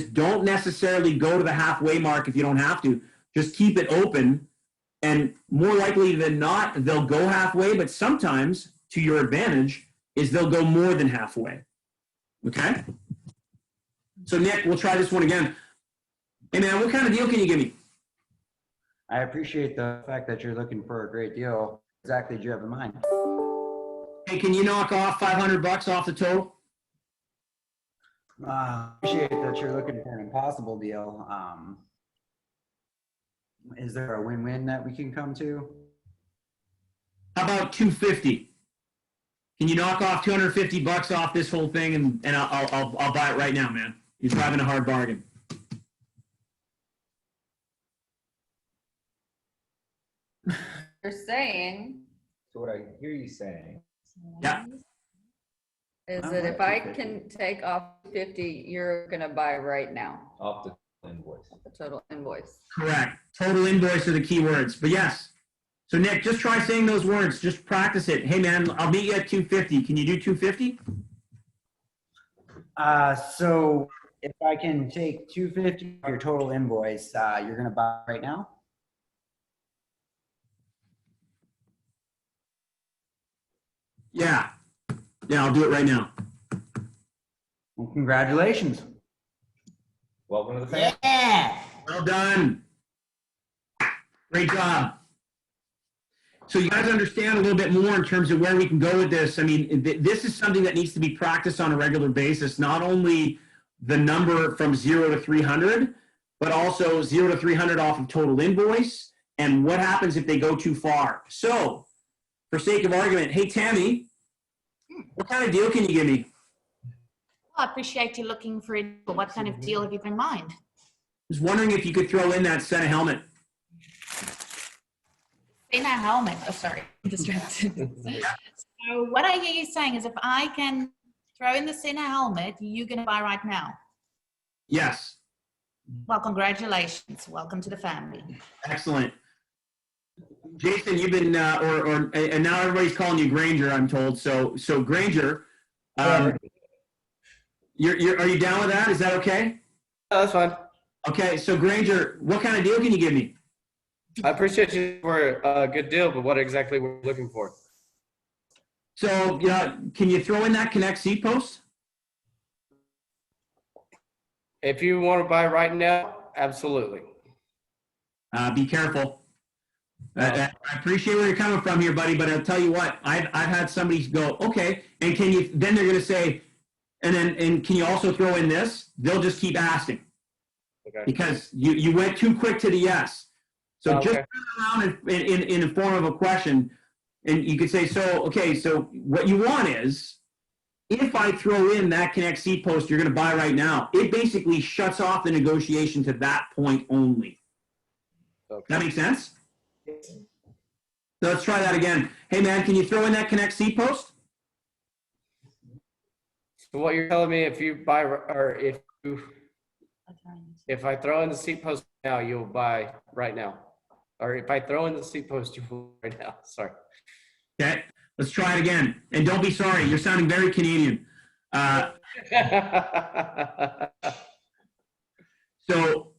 don't necessarily go to the halfway mark if you don't have to. Just keep it open, and more likely than not, they'll go halfway, but sometimes, to your advantage, is they'll go more than halfway. Okay? So Nick, we'll try this one again. Hey man, what kind of deal can you give me? I appreciate the fact that you're looking for a great deal. What exactly do you have in mind? Hey, can you knock off $500 off the total? Appreciate that you're looking for an impossible deal. Is there a win-win that we can come to? How about 250? Can you knock off $250 off this whole thing, and I'll buy it right now, man. You're driving a hard bargain. You're saying. So what I hear you saying. Yeah. Is that if I can take off 50, you're gonna buy right now? Off the invoice. The total invoice. Correct. Total invoice are the key words. But yes. So Nick, just try saying those words. Just practice it. Hey man, I'll meet you at 250. Can you do 250? So if I can take $250 of your total invoice, you're gonna buy right now? Yeah. Yeah, I'll do it right now. Well, congratulations. Welcome to the family. Yeah. Well done. Great job. So you guys understand a little bit more in terms of where we can go with this. I mean, this is something that needs to be practiced on a regular basis, not only the number from 0 to 300, but also 0 to 300 off of total invoice and what happens if they go too far. So for sake of argument, hey, Tammy, what kind of deal can you give me? Well, I appreciate you looking for it. What kind of deal have you in mind? I was wondering if you could throw in that Sena helmet. Sena helmet. Oh, sorry, I'm distracted. So what I hear you saying is if I can throw in the Sena helmet, you're going to buy right now. Yes. Well, congratulations. Welcome to the family. Excellent. Jason, you've been, and now everybody's calling you Granger, I'm told. So Granger, are you down with that? Is that okay? Oh, that's fine. Okay, so Granger, what kind of deal can you give me? I appreciate you for a good deal, but what exactly we're looking for? So, can you throw in that Connect seat post? If you want to buy right now, absolutely. Be careful. I appreciate where you're coming from here, buddy, but I'll tell you what, I've had somebody go, okay, and can you, then they're going to say, and can you also throw in this? They'll just keep asking. Okay. Because you went too quick to the yes. So Okay. just turn around in the form of a question, and you could say, so what you want is, if I throw in that Connect seat post you're going to buy right now, it basically shuts off the negotiation to that point only. Okay. That make sense? So let's try that again. Hey man, can you throw in that Connect seat post? So what you're telling me, if you buy, or if I throw in the seat post now, you'll buy right now. Or if I throw in the seat post, you will right now. Sorry. Okay, let's try it again. And don't be sorry, you're sounding very Canadian. So,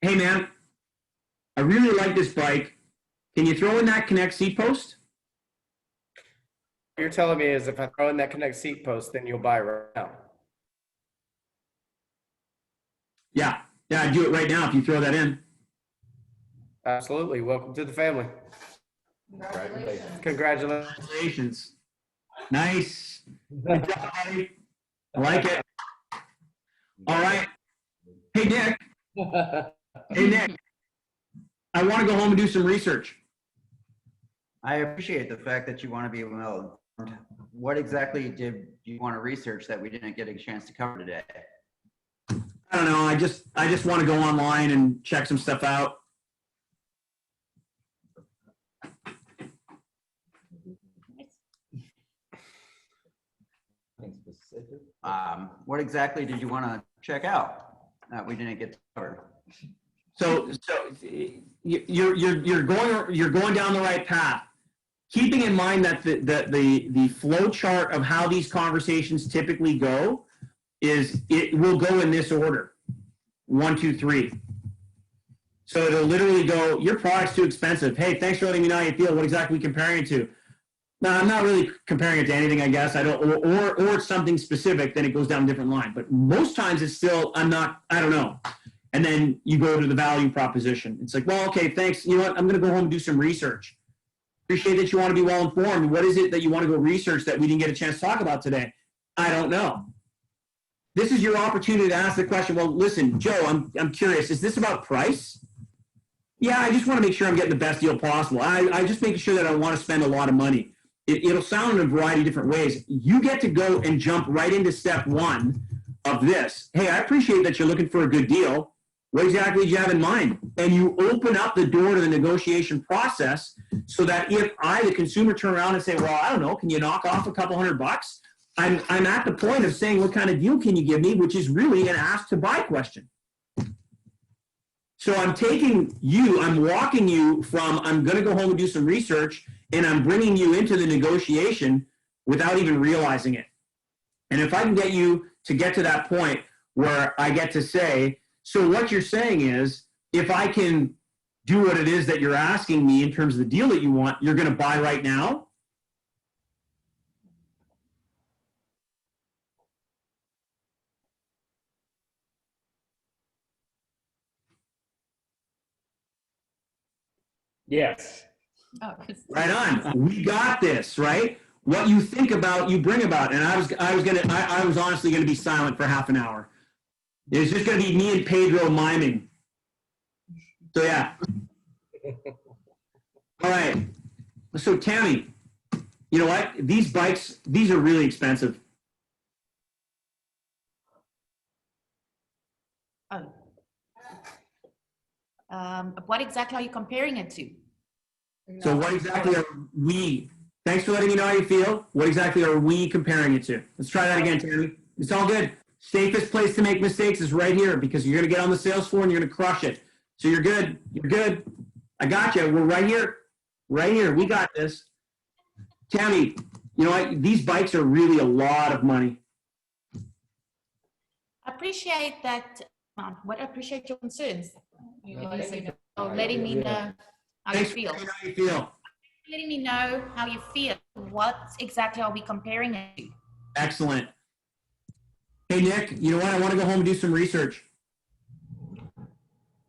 hey man, I really like this bike. Can you throw in that Connect seat post? What you're telling me is if I throw in that Connect seat post, then you'll buy right now. Yeah, I'd do it right now if you throw that in. Absolutely. Welcome to the family. Congratulations. Congratulations. Nice. Good job, buddy. I like it. All right. Hey, Nick. Hey, Nick. I want to go home and do some research. I appreciate the fact that you want to be well informed. What exactly did you want to research that we didn't get a chance to cover today? I don't know. I just want to go online and check some stuff out. What exactly did you want to check out that we didn't get to cover? So you're going down the right path. Keeping in mind that the flow chart of how these conversations typically go is it will go in this order: 1, 2, 3. So it'll literally go, your product's too expensive. Hey, thanks for letting me know how you feel. What exactly are we comparing it to? No, I'm not really comparing it to anything, I guess. I don't, or it's something specific, then it goes down a different line. But most times it's still, I don't know. And then you go to the value proposition. It's like, well, okay, thanks. You know what? I'm going to go home and do some research. Appreciate that you want to be well informed. What is it that you want to go research that we didn't get a chance to talk about today? I don't know. This is your opportunity to ask the question. Well, listen, Joe, I'm curious. Is this about price? Yeah, I just want to make sure I'm getting the best deal possible. I just make sure that I want to spend a lot of money. It'll sound in a variety of different ways. You get to go and jump right into step 1 of this. Hey, I appreciate that you're looking for a good deal. What exactly do you have in mind? And you open up the door to the negotiation process so that if I, the consumer, turn around and say, well, I don't know, can you knock off a couple $100? I'm at the point of saying, what kind of deal can you give me? Which is really an ask to buy question. So I'm taking you, I'm walking you from, I'm going to go home and do some research, and I'm bringing you into the negotiation without even realizing it. And if I can get you to get to that point where I get to say, so what you're saying is, if I can do what it is that you're asking me in terms of the deal that you want, you're going to buy right now? Yes. Oh, Right on. We got this, right? What you think about, you bring about. And I was honestly going to be silent for half an hour. It's just going to be me and Pedro miming. So yeah. All right. So Tammy, you know what? These bikes, these are really expensive. Oh. What exactly are you comparing it to? So what exactly are we, thanks for letting me know how you feel. What exactly are we comparing it to? Let's try that again, Tammy. It's all good. Safest place to make mistakes is right here because you're going to get on the sales floor and you're going to crush it. So you're good. You're good. I got you. We're right here. Right here. We got this. Tammy, you know what? These bikes are really a lot of money. I appreciate that. I appreciate your concerns. Letting me know how you Thanks for feel. letting me know how you feel. Letting me know how you feel. What exactly are we comparing it to? Excellent. Hey, Nick, you know what? I want to go home and do some research.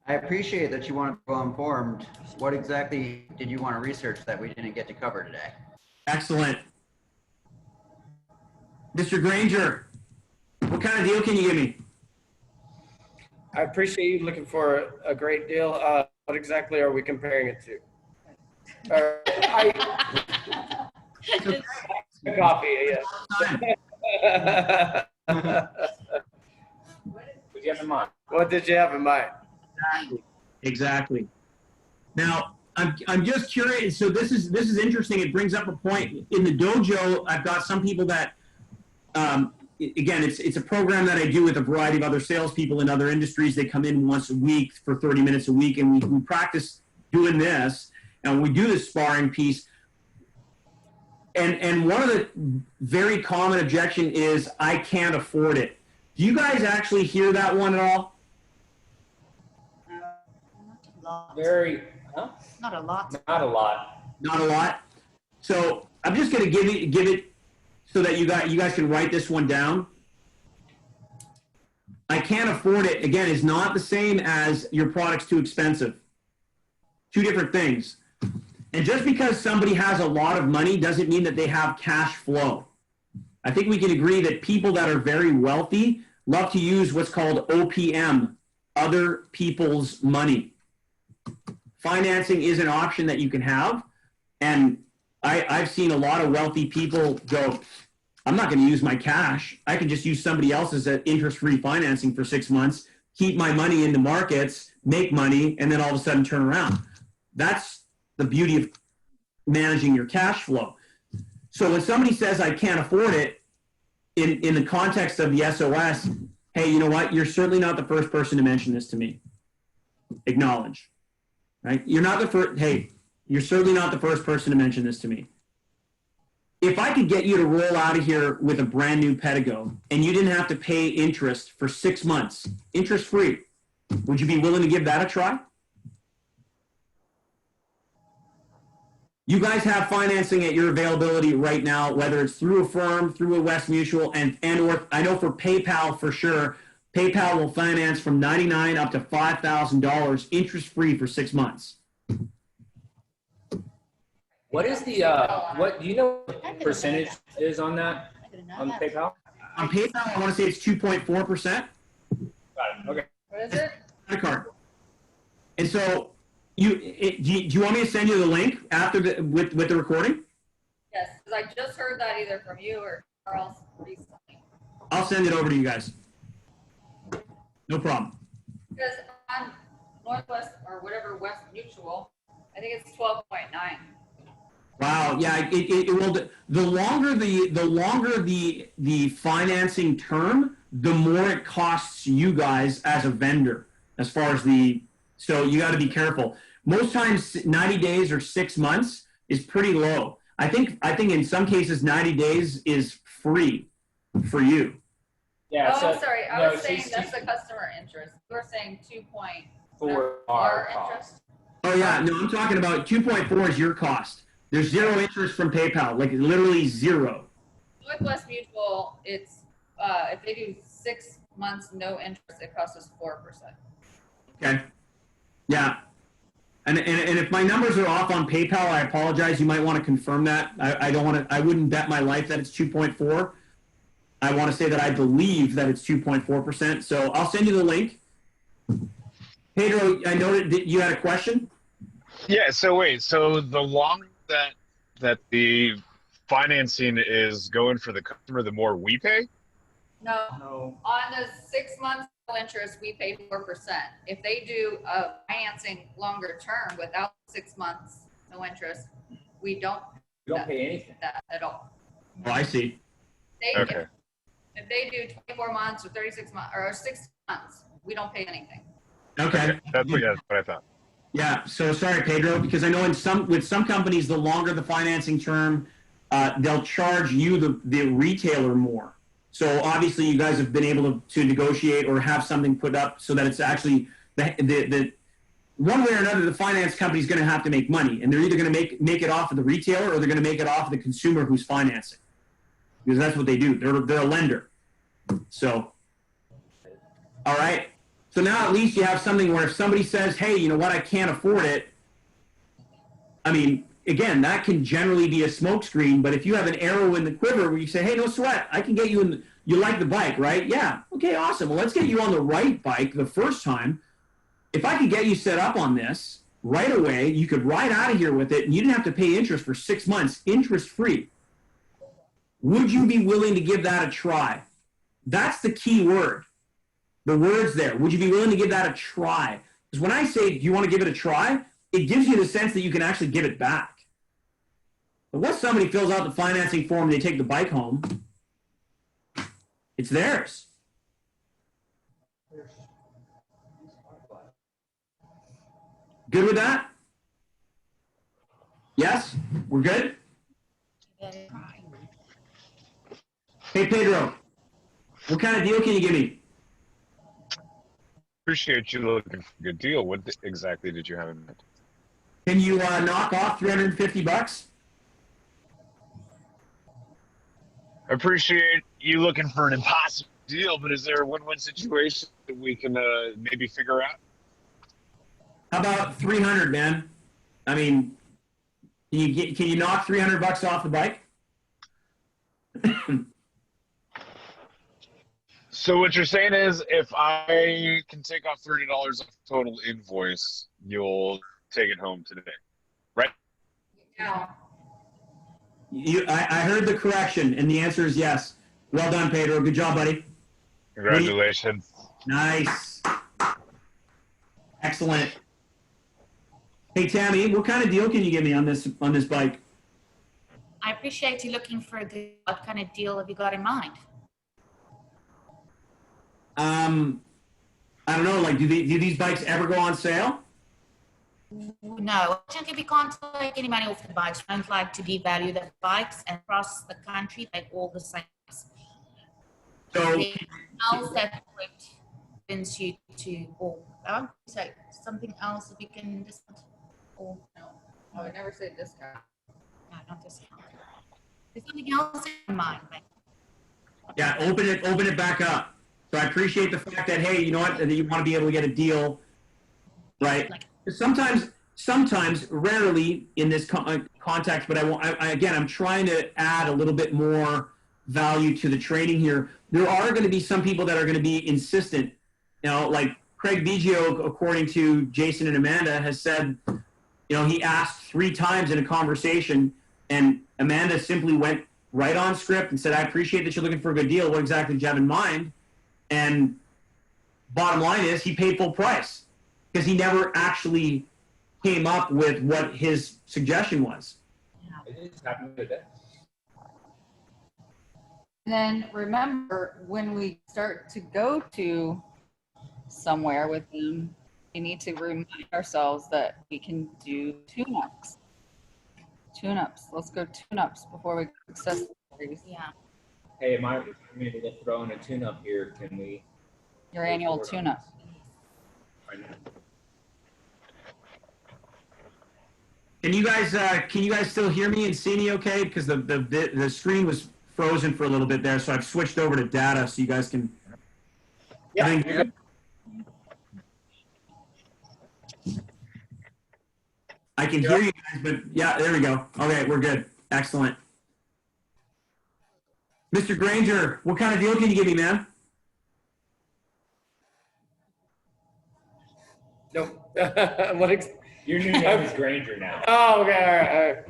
I appreciate that you want to go informed. What exactly did you want to research that we didn't get to cover today? Excellent. Mr. Granger, what kind of deal can you give me? I appreciate you looking for a great deal. What exactly are we comparing it to? Coffee, yeah. What did you have in mind? What did you have in mind? Exactly. Now, I'm just curious. So this is interesting. It brings up a point in the dojo. I've got some people that, again, it's a program that I do with a variety of other salespeople in other industries. They come in once a week for 30 minutes a week, and we practice doing this, and we do this sparring piece. And one of the very common objection is, I can't afford it. Do you guys actually hear that one at all? Very, huh? Not a lot. Not a lot. Not a lot. So I'm just going to give it so that you guys can write this one down. I can't afford it, again, is not the same as your product's too expensive. Two different things. And just because somebody has a lot of money doesn't mean that they have cash flow. I think we can agree that people that are very wealthy love to use what's called OPM, other people's money. Financing is an option that you can have. And I've seen a lot of wealthy people go, I'm not going to use my cash. I can just use somebody else's interest-free financing for 6 months, keep my money in the markets, make money, and then all of a sudden turn around. That's the beauty of managing your cash flow. So when somebody says, I can't afford it, in the context of the SOS, hey, you know what? You're certainly not the first person to mention this to me. Acknowledge, right? You're not the first, hey, you're certainly not the first person to mention this to me. If I could get you to roll out of here with a brand new Pedego and you didn't have to pay interest for 6 months, interest-free, would you be willing to give that a try? You guys have financing at your availability right now, whether it's through a firm, through a West Mutual, and or I know for PayPal for sure, PayPal will finance from $99 up to $5,000 interest-free for 6 months. What is the, what, do you know what percentage is on that, on PayPal? On PayPal, I want to say it's 2.4%. Got it, okay. What is it? Credit card. And so, do you want me to send you the link after with the recording? Yes, because I just heard that either from you or Charles recently. I'll send it over to you guys. No problem. Because on Northwest or whatever West Mutual, I think it's 12.9. Wow. Yeah. It will. The longer the financing term, the more it costs you guys as a vendor. As far as so you got to be careful. Most times, 90 days or 6 months is pretty low. I think in some cases 90 days is free for you. Yeah. Oh, so, I'm sorry. I no, was saying she's that's the customer interest. You were saying 2.4 for our cost. interest. Oh yeah, no, I'm talking about 2.4 is your cost. There's zero interest from PayPal, like literally zero. Northwest Mutual, it's if they do 6 months no interest, it costs us 4%. Okay. Yeah. And if my numbers are off on PayPal, I apologize. You might want to confirm that. I don't want to. I wouldn't bet my life that it's 2.4. I want to say that I believe that it's 2.4%. So I'll send you the link. Pedro, I noted that you had a question. Yeah. So wait. So the longer that the financing is going for the customer, the more we pay. No. On the 6 months no interest, we pay 4%. If they do a financing longer term without 6 months no interest, we don't pay anything. that at all. Oh, I see. Okay. If they do 24 months or 36 months or 6 months, we don't pay anything. Okay. That's what I thought. Yeah. So sorry, Pedro, because I know with some companies, the longer the financing term, they'll charge you the retailer more. So obviously, you guys have been able to negotiate or have something put up so that it's actually the one way or another, the finance company is going to have to make money, and they're either going to make it off of the retailer or they're going to make it off of the consumer who's financing, because that's what they do. They're a lender. So, all right. So now at least you have something where if somebody says, "Hey, you know what? I can't afford it." I mean, again, that can generally be a smokescreen, but if you have an arrow in the quiver where you say, "Hey, no sweat, I can get you in. You like the bike, right? Yeah. Okay, awesome. Well, let's get you on the right bike the first time. If I could get you set up on this right away, you could ride out of here with it, and you didn't have to pay interest for 6 months, interest free. Would you be willing to give that a try?" That's the key word. The word's there. Would you be willing to give that a try? Because when I say, "Do you want to give it a try?" it gives you the sense that you can actually give it back. But once somebody fills out the financing form and they take the bike home, it's theirs. Good with that? Yes? We're good? Hey, Pedro, what kind of deal can you give me? Appreciate you looking for a good deal. What exactly did you have in mind? Can you knock off $350? I appreciate you looking for an impossible deal, but is there a win-win situation that we can maybe figure out? How about 300, man? I mean, can you knock $300 off the bike? So what you're saying is, if I can take off $30 off total invoice, you'll take it home today, right? Yeah. I heard the correction, and the answer is yes. Well done, Pedro. Good job, buddy. Congratulations. Nice. Excellent. Hey, Tammy, what kind of deal can you give me on this bike? I appreciate you looking for a good, what kind of deal have you got in mind? I don't know. Like, do these bikes ever go on sale? No, actually, we can't take any money off the bikes. We don't like to devalue the bikes, and across the country, they're all the same. So, Anything else that would convince you to, or I would say something else that we can discount, or No, I would never say discount. no, not discount. There's something else in mind. yeah, open it back up. So I appreciate the fact that, hey, you know what, that you want to be able to get a deal, right? Sometimes, rarely in this context, but again, I'm trying to add a little bit more value to the training here. There are going to be some people that are going to be insistent. You know, like Craig Biggio, according to Jason and Amanda, has said, you know, he asked 3 times in a conversation, and Amanda simply went right on script and said, "I appreciate that you're looking for a good deal. What exactly do you have in mind?" And bottom line is, he paid full price because he never actually came up with what his suggestion was. It just happened today. And then remember, when we start to go to somewhere with them, we need to remind ourselves that we can do tune-ups. Tune-ups. Let's go tune-ups before we go accessories. Yeah. Hey, am I able to throw in a tune-up here? Can we? Your annual tune-up. Right now? Can you guys still hear me and see me okay? Because the screen was frozen for a little bit there, so I've switched over to data so you guys can. Yeah, Everything you're good? I can hear you guys, but yeah, there we go. Okay, we're good. Excellent. Mr. Granger, what kind of deal can you give me, man? Nope. What? Your new name is Granger now. Oh, okay.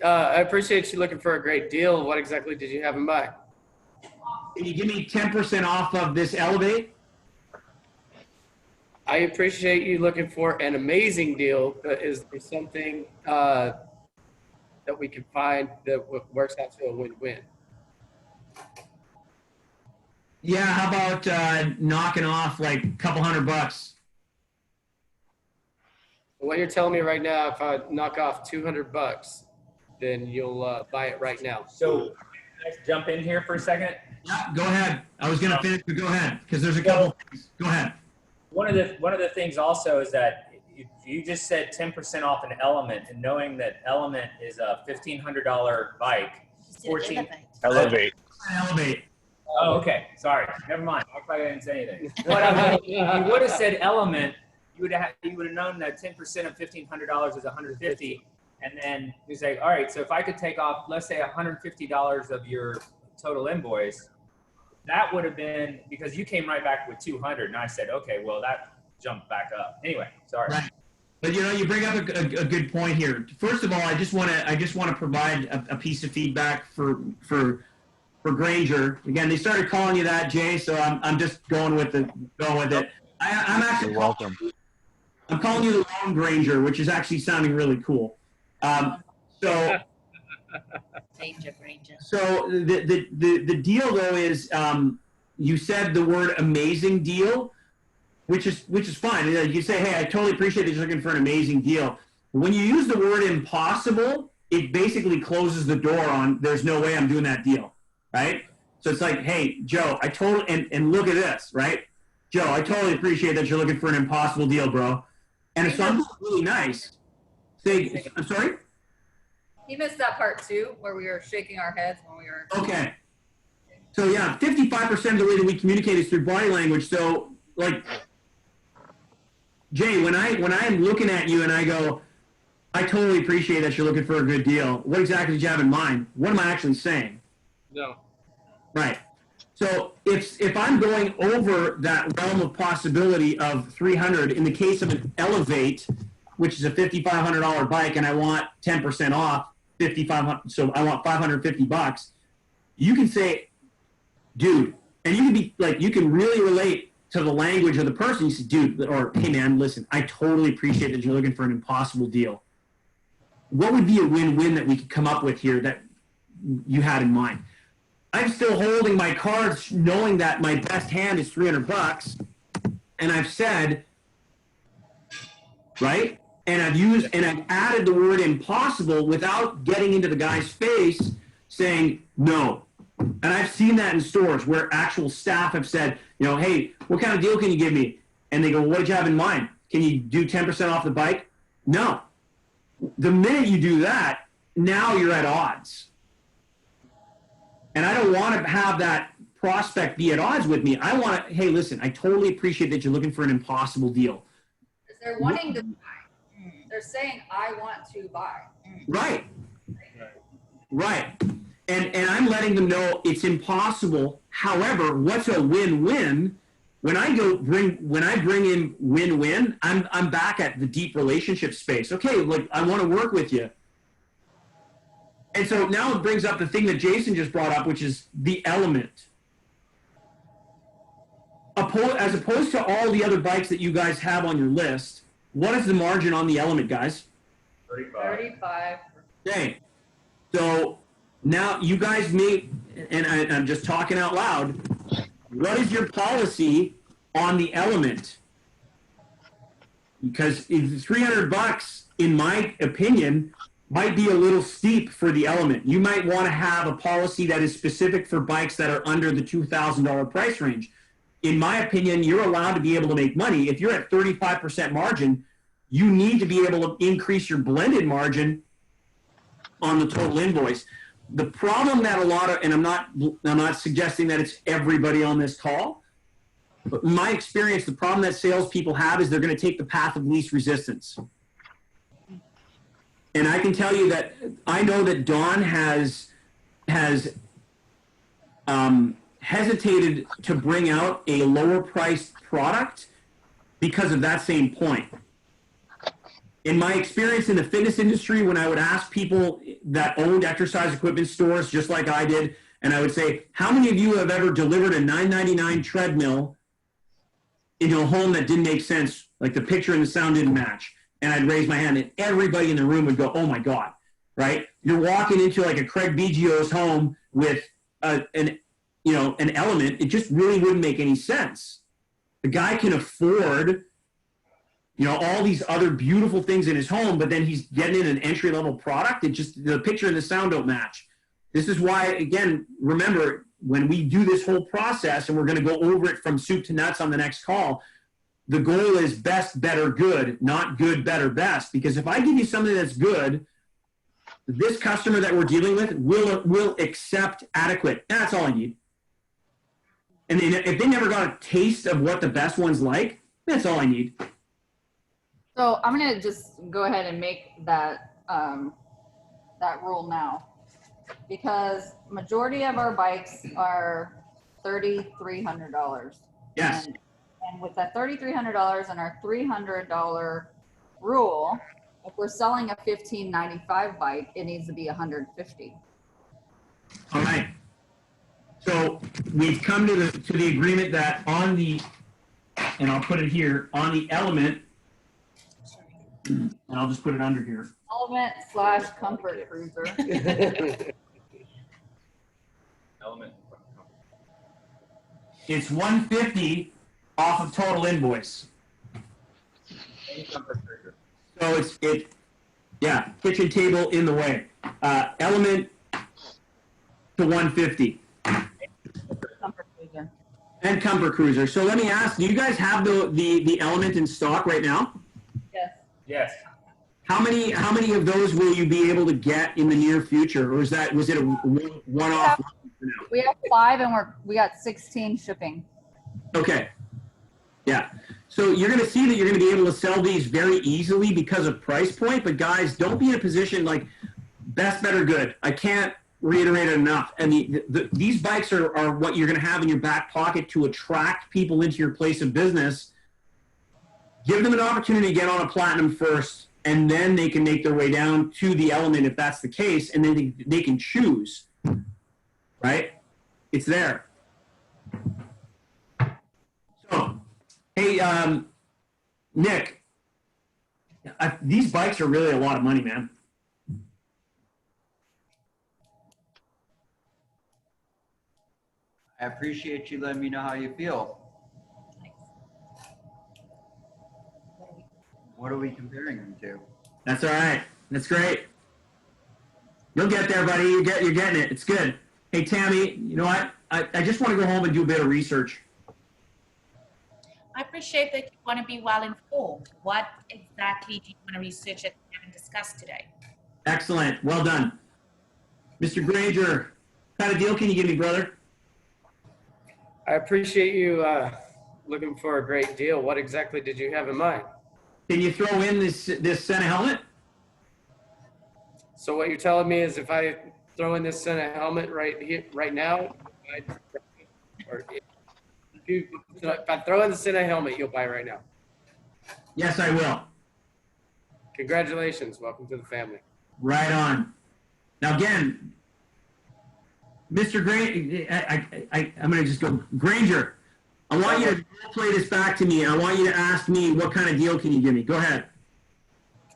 All right. I appreciate you looking for a great deal. What exactly did you have in mind? Can you give me 10% off of this Elevate? I appreciate you looking for an amazing deal, but is there something that we can find that works out to a win-win? Yeah, how about knocking off like a couple $100? What you're telling me right now, if I knock off $200, then you'll buy it right now. So, let's jump in here for a second. Yeah, go ahead. I was going to finish, but go ahead, because there's a couple things. Go ahead. One of the things also is that if you just said 10% off an Element, and knowing that Element is a $1,500 bike, 14. Elevate. Elevate. Oh, okay. Sorry. Never mind. I probably didn't say anything. What I mean, if you would have said Element, you would have known that 10% of $1,500 is $150, and then you say, all right. So if I could take off, let's say $150 of your total invoice, that would have been because you came right back with 200, and I said, okay, well that jumped back up. Anyway, sorry. Right. But you bring up a good point here. First of all, I just want to provide a piece of feedback for Granger. Again, they started calling you that, Jay, so I'm just going with it. I'm actually You're welcome. I'm calling you the Lone Granger, which is actually sounding really cool. Danger, Granger. So the deal though is you said the word amazing deal, which is fine. You say, hey, I totally appreciate that you're looking for an amazing deal. When you use the word impossible, it basically closes the door on there's no way I'm doing that deal, right? So it's like, hey, Joe, I totally and look at this, right? Joe, I totally appreciate that you're looking for an impossible deal, bro. And if something's really nice, say, I'm sorry? He missed that part too, where we were shaking our heads when we were. Okay. So yeah, 55% of the way that we communicate is through body language. So like, Jay, when I'm looking at you and I go, I totally appreciate that you're looking for a good deal. What exactly did you have in mind? What am I actually saying? No. Right. So if I'm going over that realm of possibility of 300, in the case of an Elevate, which is a $5,500 bike, and I want 10% off, 5,500. So I want $550. You can say, dude, and you can be like, you can really relate to the language of the person. You say, dude, or hey man, listen, I totally appreciate that you're looking for an impossible deal. What would be a win-win that we could come up with here that you had in mind? I'm still holding my cards knowing that my best hand is $300, and I've said, right? And I've added the word impossible without getting into the guy's face saying no. And I've seen that in stores where actual staff have said, hey, what kind of deal can you give me? And they go, what did you have in mind? Can you do 10% off the bike? No. The minute you do that, now you're at odds. And I don't want to have that prospect be at odds with me. I want to, hey, listen, I totally appreciate that you're looking for an impossible deal. They're wanting to buy. They're saying, I want to buy. Right. Right. And I'm letting them know it's impossible. However, what's a win-win? When I bring in win-win, I'm back at the deep relationship space. Okay, like I want to work with you. And so now it brings up the thing that Jason just brought up, which is the Element. As opposed to all the other bikes that you guys have on your list, what is the margin on the Element, guys? 35. Okay. So now you guys and I'm just talking out loud, what is your policy on the Element? Because $300, in my opinion, might be a little steep for the Element. You might want to have a policy that is specific for bikes that are under the $2,000 price range. In my opinion, you're allowed to be able to make money. If you're at 35% margin, you need to be able to increase your blended margin on the total invoice. The problem that a lot of, and I'm not suggesting that it's everybody on this call, but in my experience, the problem that salespeople have is they're going to take the path of least resistance. And I can tell you that I know that Dawn has hesitated to bring out a lower priced product because of that same point. In my experience in the fitness industry, when I would ask people that owned exercise equipment stores, just like I did, and I would say, how many of you have ever delivered a $9.99 treadmill into a home that didn't make sense, like the picture and the sound didn't match? And I'd raise my hand, and everybody in the room would go, oh my God, right? You're walking into like a Craig Biggio's home with an Element. It just really wouldn't make any sense. The guy can afford all these other beautiful things in his home, but then he's getting in an entry-level product. It just, the picture and the sound don't match. This is why, again, remember, when we do this whole process, and we're going to go over it from soup to nuts on the next call, the goal is best, better, good, not good, better, best. Because if I give you something that's good, this customer that we're dealing with will accept adequate. That's all I need. And if they never got a taste of what the best one's like, that's all I need. So I'm going to just go ahead and make that that rule now, because majority of our bikes are $3,300. Yes. And with that $3,300 and our $300 rule, if we're selling a $1,595 bike, it needs to be $150. All right. So we've come to the agreement that on the, and I'll put it here, on the Element, and I'll just put it under here. Element / comfort cruiser. Element. It's $150 off of total invoice. So yeah, kitchen table in the way. Element to $150. Comfort cruiser. And Comfort Cruiser. So let me ask, do you guys have the Element in stock right now? Yes. Yes. How many of those will you be able to get in the near future, or was it a one-off? We have 5 and we got 16 shipping. Okay. Yeah. So you're going to see that you're going to be able to sell these very easily because of price point. But guys, don't be in a position like best, better, good. I can't reiterate it enough. And these bikes are what you're going to have in your back pocket to attract people into your place of business. Give them an opportunity to get on a Platinum first, and then they can make their way down to the Element if that's the case, and then they can choose. Right? It's there. So, hey, Nick, these bikes are really a lot of money, man. I appreciate you letting me know how you feel. What are we comparing them to? That's all right. That's great. You'll get there, buddy. You're getting it. It's good. Hey, Tammy, you know what? I just want to go home and do a bit of research. I appreciate that you want to be well informed. What exactly do you want to research that we haven't discussed today? Excellent. Well done. Mr. Granger, what kind of deal can you give me, brother? I appreciate you looking for a great deal. What exactly did you have in mind? Can you throw in this Sena helmet? So what you're telling me is if I throw in this Sena helmet right here, right now, or if I throw in the Sena helmet, you'll buy right now. Yes, I will. Congratulations. Welcome to the family. Right on. Now, again, Mr. Granger, I'm going to just go, Granger, I want you to play this back to me. I want you to ask me what kind of deal can you give me. Go ahead.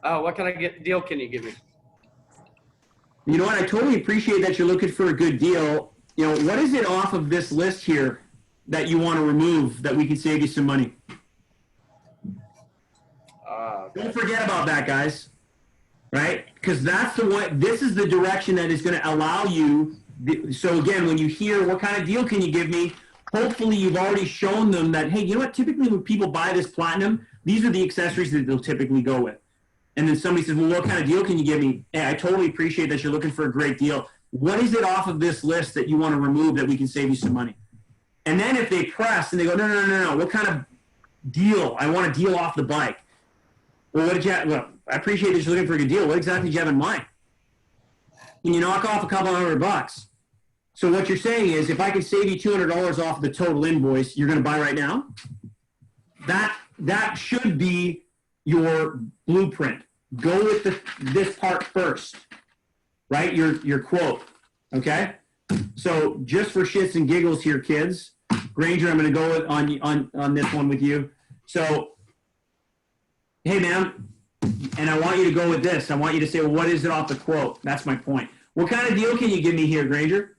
What kind of deal can you give me? You know what? I totally appreciate that you're looking for a good deal. You know, what is it off of this list here that you want to remove that we can save you some money? Don't forget about that, guys. right? Because that's the way, this is the direction that is going to allow you. So again, when you hear what kind of deal can you give me, hopefully you've already shown them that, hey, you know what, typically when people buy this platinum, these are the accessories that they'll typically go with. And then somebody says, well, what kind of deal can you give me? Hey, I totally appreciate that you're looking for a great deal. What is it off of this list that you want to remove that we can save you some money? And then if they press and they go, no, what kind of deal? I want a deal off the bike. Well, what did you have? Well, I appreciate that you're looking for a good deal. What exactly did you have in mind? Can you knock off a couple $100? So what you're saying is, if I can save you $200 off the total invoice, you're going to buy right now? That should be your blueprint. Go with this part first, right? Your quote, okay? So just for shits and giggles here, kids, Granger, I'm going to go on this one with you. So, hey, man, and I want you to go with this. I want you to say, well, what is it off the quote? That's my point. What kind of deal can you give me here, Granger?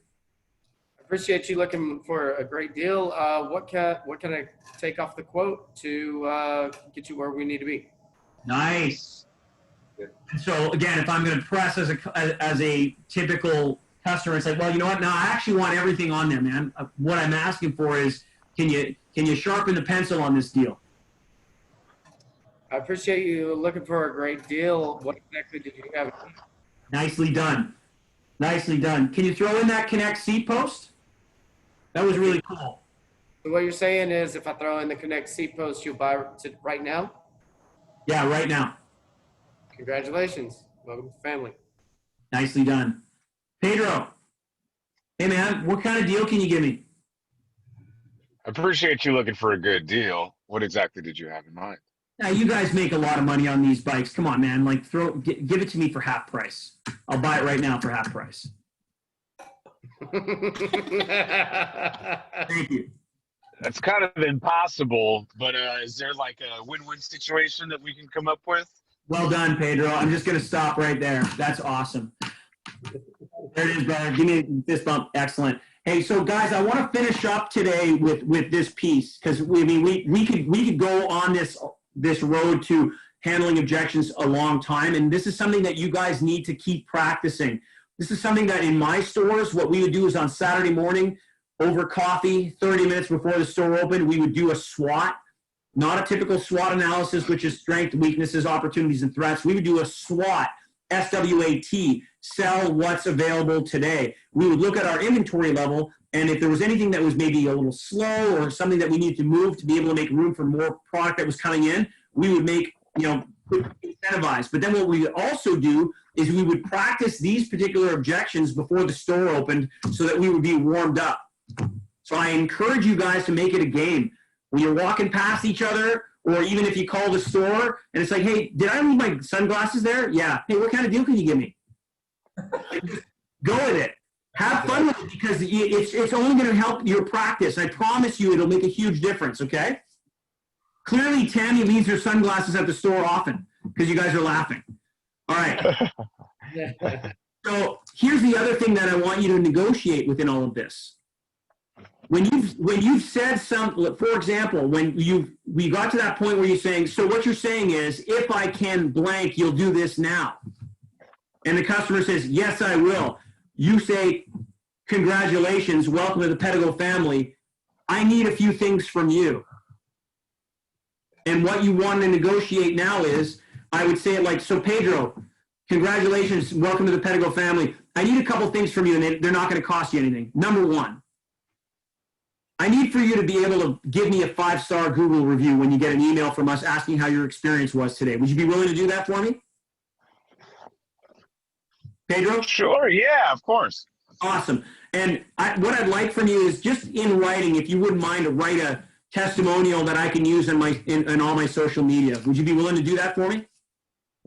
I appreciate you looking for a great deal. What can I take off the quote to get you where we need to be? Nice. Good. So again, if I'm going to press as a typical customer, it's like, well, you know what? No, I actually want everything on there, man. What I'm asking for is, can you sharpen the pencil on this deal? I appreciate you looking for a great deal. What exactly did you have? Nicely done. Nicely done. Can you throw in that Connect seat post? That was really cool. So what you're saying is, if I throw in the Connect seat post, you'll buy it right now? Yeah, right now. Congratulations. Welcome to the family. Nicely done. Pedro, hey man, what kind of deal can you give me? I appreciate you looking for a good deal. What exactly did you have in mind? Now, you guys make a lot of money on these bikes. Come on, man. Like, give it to me for half price. I'll buy it right now for half price. Thank you. That's kind of impossible, but is there like a win-win situation that we can come up with? Well done, Pedro. I'm just going to stop right there. That's awesome. There it is, brother. Give me a fist bump. Excellent. Hey, so guys, I want to finish up today with this piece, because we could go on this road to handling objections a long time, and this is something that you guys need to keep practicing. This is something that in my stores, what we would do is on Saturday morning over coffee, 30 minutes before the store opened, we would do a SWOT, not a typical SWOT analysis, which is strengths, weaknesses, opportunities, and threats. We would do a SWOT, S-W-A-T, sell what's available today. We would look at our inventory level, and if there was anything that was maybe a little slow or something that we needed to move to be able to make room for more product that was coming in, we would make, incentivize. But then what we would also do is we would practice these particular objections before the store opened so that we would be warmed up. So I encourage you guys to make it a game. When you're walking past each other, or even if you call the store and it's like, hey, did I leave my sunglasses there? Yeah. Hey, what kind of deal can you give me? Go with it. Have fun with it, because it's only going to help your practice. I promise you it'll make a huge difference, okay? Clearly, Tammy leaves her sunglasses at the store often because you guys are laughing. All right. So here's the other thing that I want you to negotiate within all of this. When you've said for example, we got to that point where you're saying, so what you're saying is, if I can blank, you'll do this now. And the customer says, yes, I will. You say, congratulations, welcome to the Pedego family. I need a few things from you. And what you want to negotiate now is, I would say it like, so Pedro, congratulations, welcome to the Pedego family. I need a couple things from you, and they're not going to cost you anything. Number one, I need for you to be able to give me a 5-star Google review when you get an email from us asking how your experience was today. Would you be willing to do that for me? Pedro? Sure, yeah, of course. Awesome. And what I'd like from you is just in writing, if you wouldn't mind, to write a testimonial that I can use in all my social media. Would you be willing to do that for me?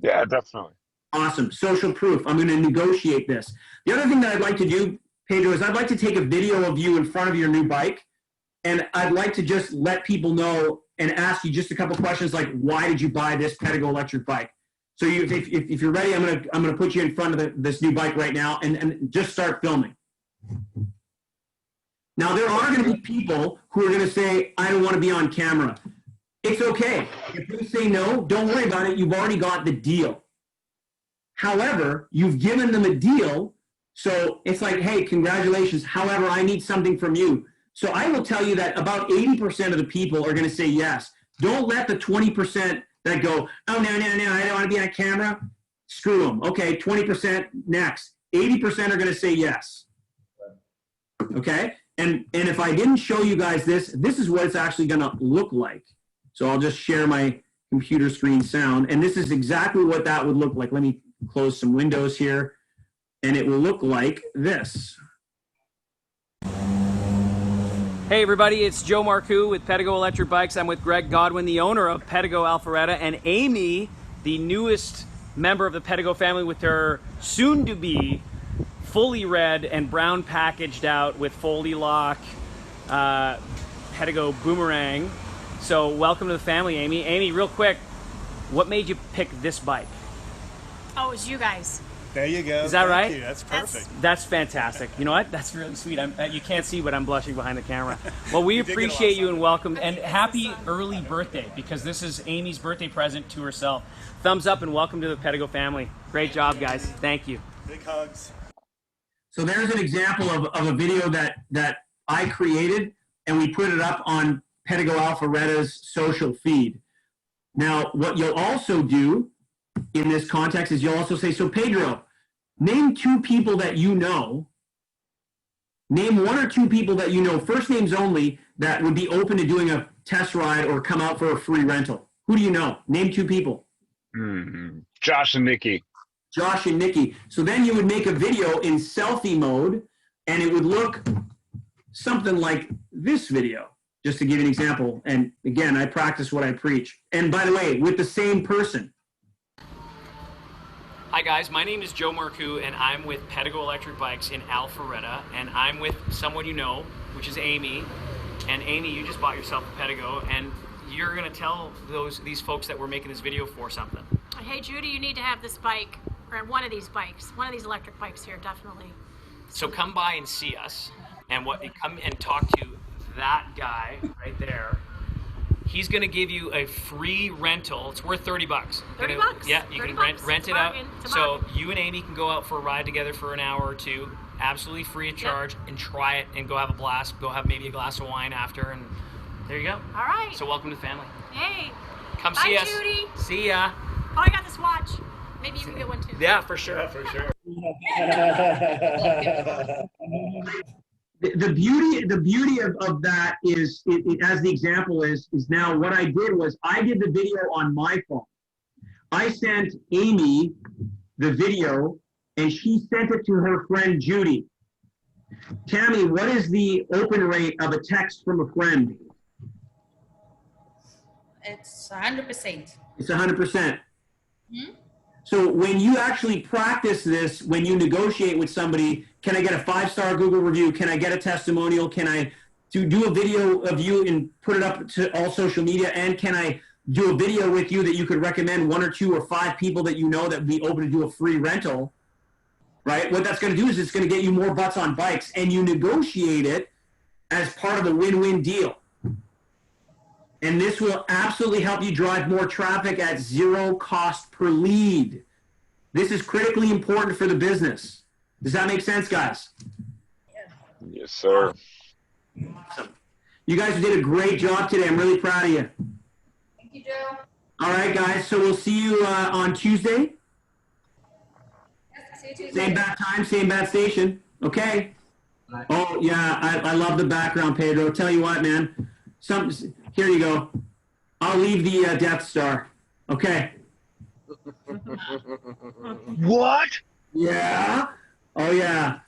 Yeah, definitely. Awesome. Social proof. I'm going to negotiate this. The other thing that I'd like to do, Pedro, is I'd like to take a video of you in front of your new bike, and I'd like to just let people know and ask you just a couple questions like, why did you buy this Pedego electric bike? So if you're ready, I'm gonna put you in front of this new bike right now and just start filming. Now there are going to be people who are going to say, I don't want to be on camera. It's okay. If you say no, don't worry about it. You've already got the deal. However, you've given them a deal. So it's like, hey, congratulations. However, I need something from you. So I will tell you that about 80% of the people are going to say yes. Don't let the 20% that go, oh, no, I don't want to be on camera. Screw them. Okay, 20% next. 80% are going to say yes. Okay? And if I didn't show you guys this is what it's actually going to look like. So I'll just share my computer screen sound. And this is exactly what that would look like. Let me close some windows here. And it will look like this. Hey everybody, it's Joe Marcoux with Pedego Electric Bikes. I'm with Greg Godwin, the owner of Pedego Alpharetta, and Amy, the newest member of the Pedego family with her soon-to-be fully red and brown packaged out with Foldy Lock Pedego Boomerang. So welcome to the family, Amy. Amy, real quick, what made you pick this bike? Oh, it was you guys. There you go. Is that Thank right? you. That's perfect. That's fantastic. You know what? That's really sweet. You can't see, but I'm blushing behind the camera. Well, we appreciate you and welcome. And happy early birthday, because this is Amy's birthday present to herself. Thumbs up and welcome to the Pedego family. Great job, guys. Thank you. Big hugs. So there's an example of a video that I created, and we put it up on Pedego Alpharetta's social feed. Now, what you'll also do in this context is you'll also say, so Pedro, name 2 people that you know. Name 1 or 2 people that you know, first names only, that would be open to doing a test ride or come out for a free rental. Who do you know? Name 2 people. Josh and Nikki. Josh and Nikki. So then you would make a video in selfie mode, and it would look something like this video, just to give you an example. And again, I practice what I preach. And by the way, with the same person. Hi guys, my name is Joe Marcoux and I'm with Pedego Electric Bikes in Alpharetta, and I'm with someone you know, which is Amy. And Amy, you just bought yourself a Pedego, and you're gonna tell these folks that we're making this video for something. Hey, Judy, you need to have this bike, or one of these bikes, one of these electric bikes here, definitely. So come by and see us, and come and talk to that guy right there. He's going to give you a free rental. It's worth $30. $30? Yeah, you can rent it out. So you and Amy can go out for a ride together for an hour or 2, absolutely free of charge, and try it and go have a blast. Go have maybe a glass of wine after, and there you go. All right. So welcome to the family. Hey. Come Bye, see us. Judy. See ya. Oh, I got this watch. Maybe you can get one too. Yeah, for sure. Yeah, for sure. The beauty of that is, as the example is now what I did was I did the video on my phone. I sent Amy the video, and she sent it to her friend Judy. Tammy, what is the open rate of a text from a friend? It's 100%. It's 100%. Hmm? So when you actually practice this, when you negotiate with somebody, can I get a 5-star Google review? Can I get a testimonial? Can I do a video of you and put it up to all social media? And can I do a video with you that you could recommend 1 or 2 or 5 people that you know that would be open to do a free rental, right? What that's going to do is it's going to get you more butts on bikes, and you negotiate it as part of a win-win deal. And this will absolutely help you drive more traffic at 0 cost per lead. This is critically important for the business. Does that make sense, guys? Yes, sir. Awesome. You guys did a great job today. I'm really proud of you. Thank you, Joe. All right, guys. So we'll see you on Tuesday. Yes, see you Tuesday. Same bad time, same bad station. Okay. Oh, yeah. I love the background, Pedro. Tell you what, man. Here you go. I'll leave the Death Star. Okay. What? Yeah. Oh, yeah.